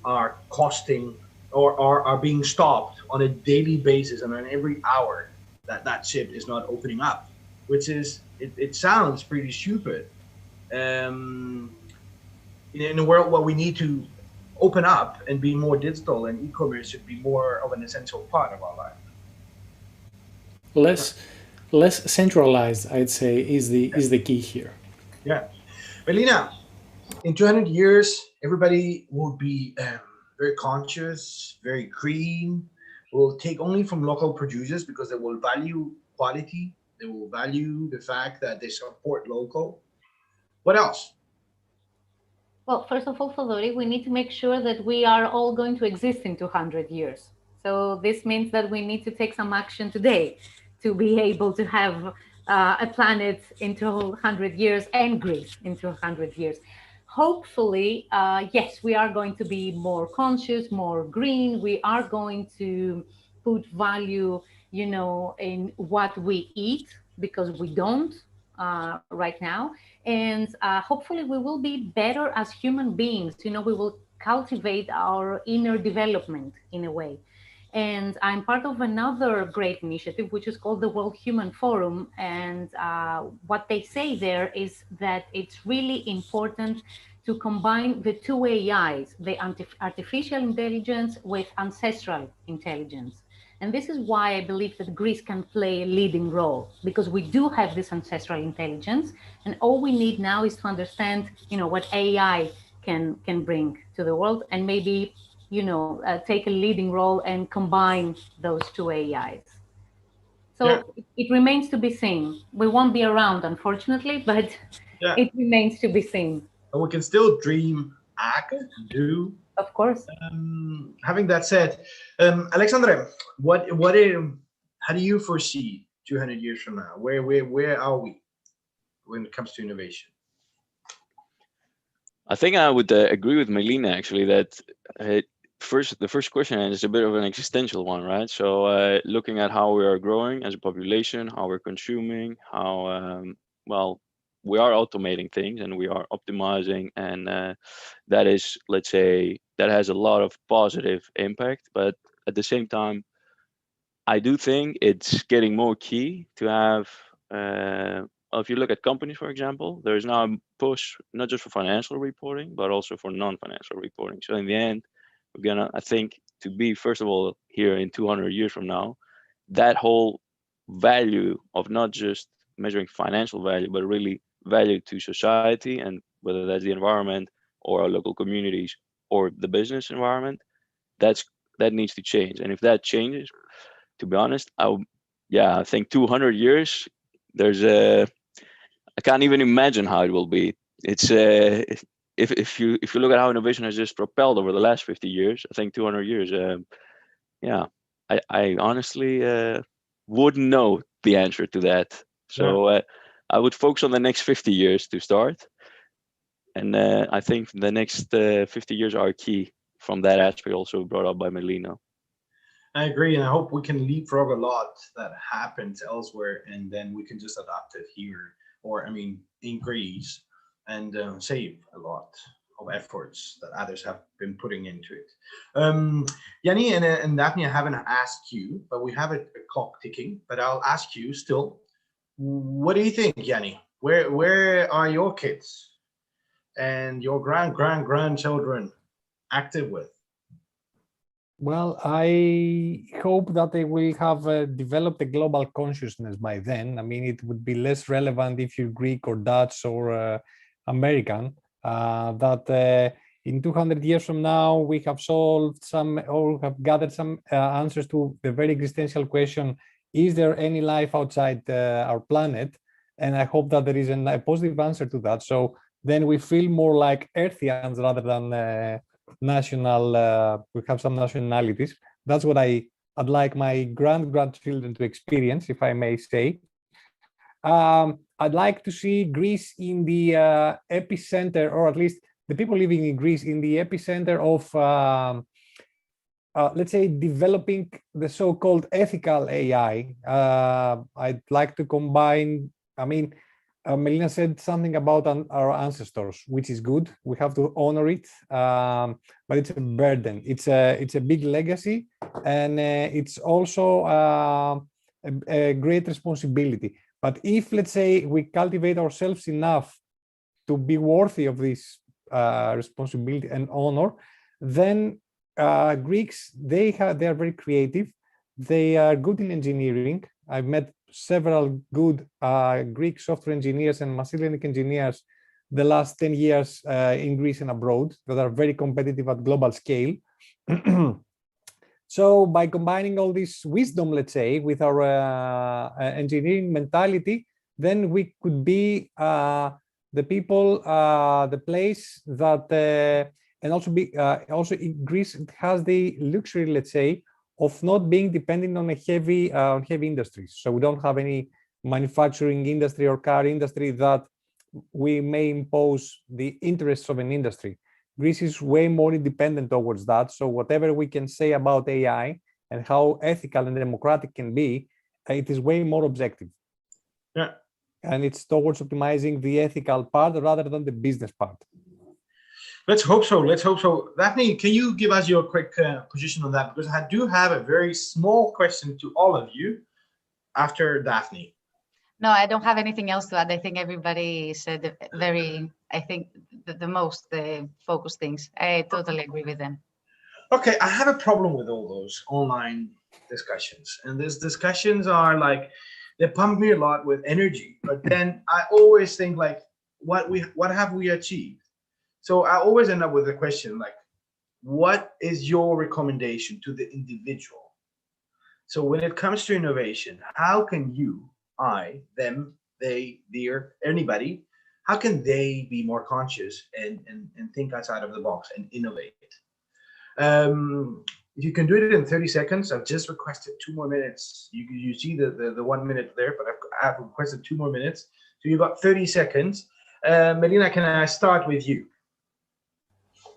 [SPEAKER 1] are costing or are being stopped on a daily basis and on every hour that ship is not opening up, which is, it sounds pretty stupid. In a world where we need to open up and be more digital, and e-commerce should be more of an essential part of our life.
[SPEAKER 7] Less centralized, I'd say, is the key here.
[SPEAKER 1] Yeah. Melina, in 200 years, everybody will be very conscious, very green, will take only from local producers because they will value quality. They will value the fact that they support local. What else?
[SPEAKER 6] Well, first of all, Thodori, we need to make sure that we are all going to exist in 200 years. So this means that we need to take some action today to be able to have a planet into 100 years and Greece into 100 years. Hopefully, yes, we are going to be more conscious, more green. We are going to put value, you know, in what we eat, because we don't right now. And hopefully we will be better as human beings. You know, we will cultivate our inner development in a way. And I'm part of another great initiative, which is called the World Human Forum. And what they say there is that it's really important to combine the two AIs, the artificial intelligence with ancestral intelligence. And this is why I believe that Greece can play a leading role, because we do have this ancestral intelligence, and all we need now is to understand, you know, what AI can bring to the world, and maybe, you know, take a leading role and combine those two AIs. So yeah, it remains to be seen. We won't be around, unfortunately, but yeah, it remains to be seen.
[SPEAKER 1] But we can still dream, act, do.
[SPEAKER 6] Of course.
[SPEAKER 1] Having that said, Alexandre, how do you foresee 200 years from now? Where are we when it comes to innovation?
[SPEAKER 4] I think I would agree with Melina, actually, that the first question is a bit of an existential one, right? So looking at how we are growing as a population, how we're consuming, how, well, we are automating things and we are optimizing, and that is, let's say, that has a lot of positive impact. But at the same time, I do think it's getting more key to have, if you look at companies, for example, there is now a push, not just for financial reporting, but also for non-financial reporting. So in the end, we're gonna, I think, to be, first of all, here in 200 years from now, that whole value of not just measuring financial value, but really value to society, and whether that's the environment or our local communities or the business environment, that needs to change. And if that changes, to be honest, I think 200 years, I can't even imagine how it will be. It's if you look at how innovation has just propelled over the last 50 years, I think 200 years, I honestly wouldn't know the answer to that. So I would focus on the next 50 years to start. And I think the next 50 years are key from that aspect, also brought up by Melina.
[SPEAKER 1] I agree, and I hope we can leapfrog a lot that happens elsewhere, and then we can just adapt it here, or I mean, in Greece, and save a lot of efforts that others have been putting into it. Yanni and Daphne, I haven't asked you, but we have a clock ticking. But I'll ask you still. What do you think, Yanni? Where are your kids and your grandchildren active with?
[SPEAKER 3] Well, I hope that they will have developed a global consciousness by then. I mean, it would be less relevant if you're Greek or Dutch or American, that in 200 years from now, we have solved some, or have gathered some answers to the very existential question, is there any life outside our planet? And I hope that there is a positive answer to that. So then we feel more like Earthians rather than national, we have some nationalities. That's what I'd like my grandchildren to experience, if I may say. I'd like to see Greece in the epicenter, or at least the people living in Greece in the epicenter of, let's say, developing the so-called ethical AI. I'd like to combine, I mean, Melina said something about our ancestors, which is good. We have to honor it, but it's a burden. It's a big legacy, and it's also a great responsibility. But if, let's say, we cultivate ourselves enough to be worthy of this responsibility and honor, then Greeks, they are very creative. They are good in engineering. I've met several good Greek software engineers and machine learning engineers the last 10 years in Greece and abroad that are very competitive at global scale. So by combining all this wisdom, let's say, with our engineering mentality, then we could be the people, the place that, and also be, also in Greece has the luxury, let's say, of not being dependent on a heavy industries. So we don't have any manufacturing industry or car industry that we may impose the interests of an industry. Greece is way more independent towards that. So whatever we can say about AI and how ethical and democratic can be, it is way more objective.
[SPEAKER 1] Yeah.
[SPEAKER 3] And it's towards optimizing the ethical part rather than the business part.
[SPEAKER 1] Let's hope so. Let's hope so. Daphne, can you give us your quick position on that? Because I do have a very small question to all of you after Daphne.
[SPEAKER 2] No, I don't have anything else to add. I think everybody said the focused things. I totally agree with them.
[SPEAKER 1] Okay, I have a problem with all those online discussions. And these discussions are like, they pump me a lot with energy. But then I always think like, what have we achieved? So I always end up with a question like, what is your recommendation to the individual? So when it comes to innovation, how can you, I, them, they, their, anybody, how can they be more conscious and think outside of the box and innovate? If you can do it in 30 seconds, I've just requested 2 more minutes. You see the 1 minute there, but I've requested 2 more minutes. So you've got 30 seconds. Melina, can I start with you?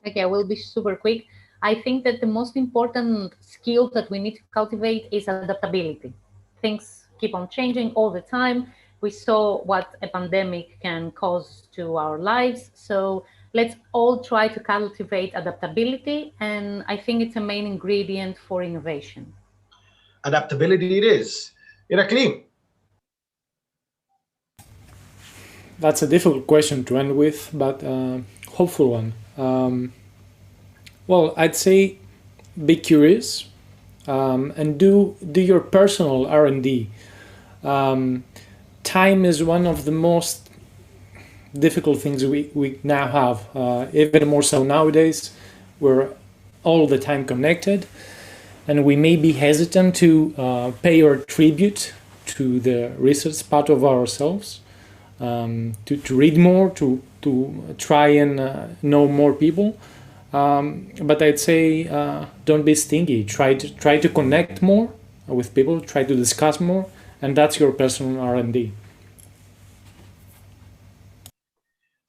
[SPEAKER 6] Okay, I will be super quick. I think that the most important skill that we need to cultivate is adaptability. Things keep on changing all the time. We saw what a pandemic can cause to our lives. So let's all try to cultivate adaptability. And I think it's a main ingredient for innovation.
[SPEAKER 1] Adaptability it is. Irakli.
[SPEAKER 7] That's a difficult question to end with, but hopeful one. Well, I'd say be curious and do your personal R&D. Time is one of the most difficult things we now have, even more so nowadays. We're all the time connected, and we may be hesitant to pay our tribute to the research part of ourselves, to read more, to try and know more people. But I'd say don't be stingy. Try to connect more with people. Try to discuss more, and that's your personal R&D.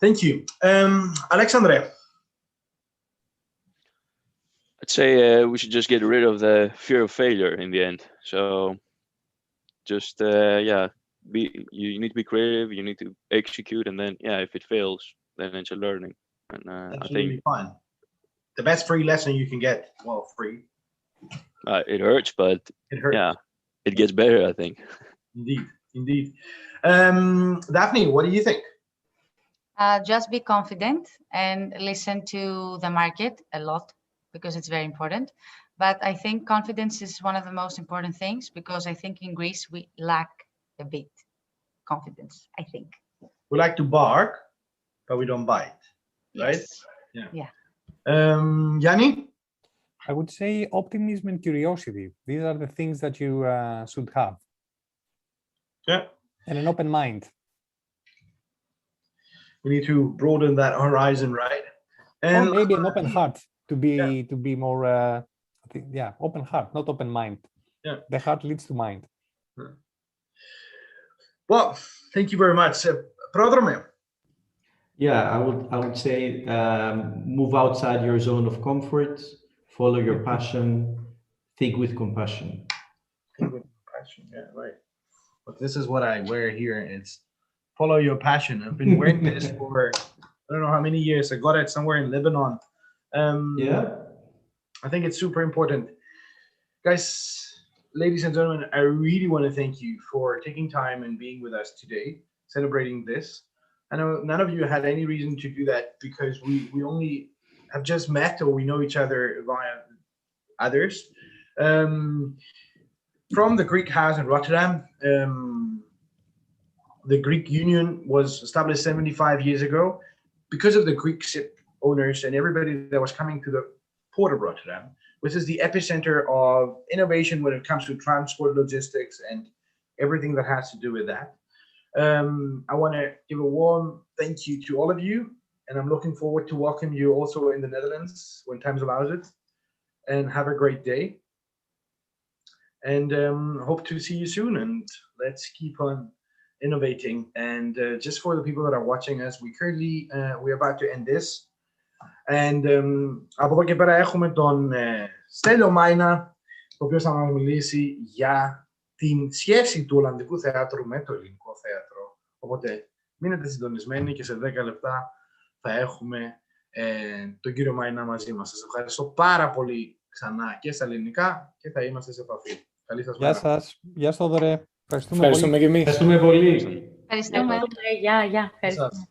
[SPEAKER 1] Thank you, Alexandre.
[SPEAKER 4] I'd say we should just get rid of the fear of failure in the end. So just you need to be creative. You need to execute, and then if it fails, then it's a learning. And
[SPEAKER 1] that's
[SPEAKER 4] I think
[SPEAKER 1] fun. The best free lesson you can get, well, free.
[SPEAKER 4] It hurts, but
[SPEAKER 1] it hurts.
[SPEAKER 4] Yeah, it gets better, I think.
[SPEAKER 1] Indeed. Daphne, what do you think?
[SPEAKER 2] Just be confident and listen to the market a lot, because it's very important. But I think confidence is one of the most important things, because I think in Greece we lack a bit confidence, I think.
[SPEAKER 1] We like to bark, but we don't bite, right?
[SPEAKER 2] Yes. Yeah.
[SPEAKER 1] Yanni?
[SPEAKER 3] I would say optimism and curiosity. These are the things that you should have.
[SPEAKER 1] Yeah.
[SPEAKER 3] And an open mind.
[SPEAKER 1] We need to broaden that horizon, right?
[SPEAKER 3] And or maybe an open heart to be more, open heart, not open mind.
[SPEAKER 1] Yeah.
[SPEAKER 3] The heart leads to mind.
[SPEAKER 1] Well, thank you very much. Prodrome.
[SPEAKER 5] Yeah, I would say move outside your zone of comfort, follow your passion, think with compassion.
[SPEAKER 1] Think with compassion, yeah, right. But this is what I wear here. It's follow your passion. I've been wearing this for I don't know how many years. I got it somewhere in Lebanon. I think it's super important. Guys, ladies and gentlemen, I really want to thank you for taking time and being with us today, celebrating this. I know none of you had any reason to do that, because we only have just met, or we know each other via others. From the Greek house in Rotterdam, the Greek Union was established 75 years ago because of the Greek ship owners and everybody that was coming to the port of Rotterdam, which is the epicenter of innovation when it comes to transport, logistics, and everything that has to do with that. I want to give a warm thank you to all of you, and I'm looking forward to welcome you also in the Netherlands when time allows it. And have a great day. and hope to see you soon, and let's keep on innovating. And just for the people that are watching us, we're about to end this. And από εδώ και πέρα έχουμε τον Στέλιο Μάινα, ο οποίος θα μας μιλήσει για την σχέση του Ολλανδικού θεάτρου με το ελληνικό θέατρο. Οπότε μείνετε συντονισμένοι και σε 10 λεπτά θα έχουμε τον κύριο Μάινα μαζί μας. Σας ευχαριστώ πάρα πολύ ξανά και στα ελληνικά και θα είμαστε σε επαφή. Καλή σας μέρα.
[SPEAKER 3] Γεια σας. Γεια σας, Θοδωρέ.
[SPEAKER 7] Ευχαριστούμε και εμείς.
[SPEAKER 5] Ευχαριστούμε πολύ.
[SPEAKER 2] Ευχαριστούμε.
[SPEAKER 6] Γεια. Ευχαριστούμε.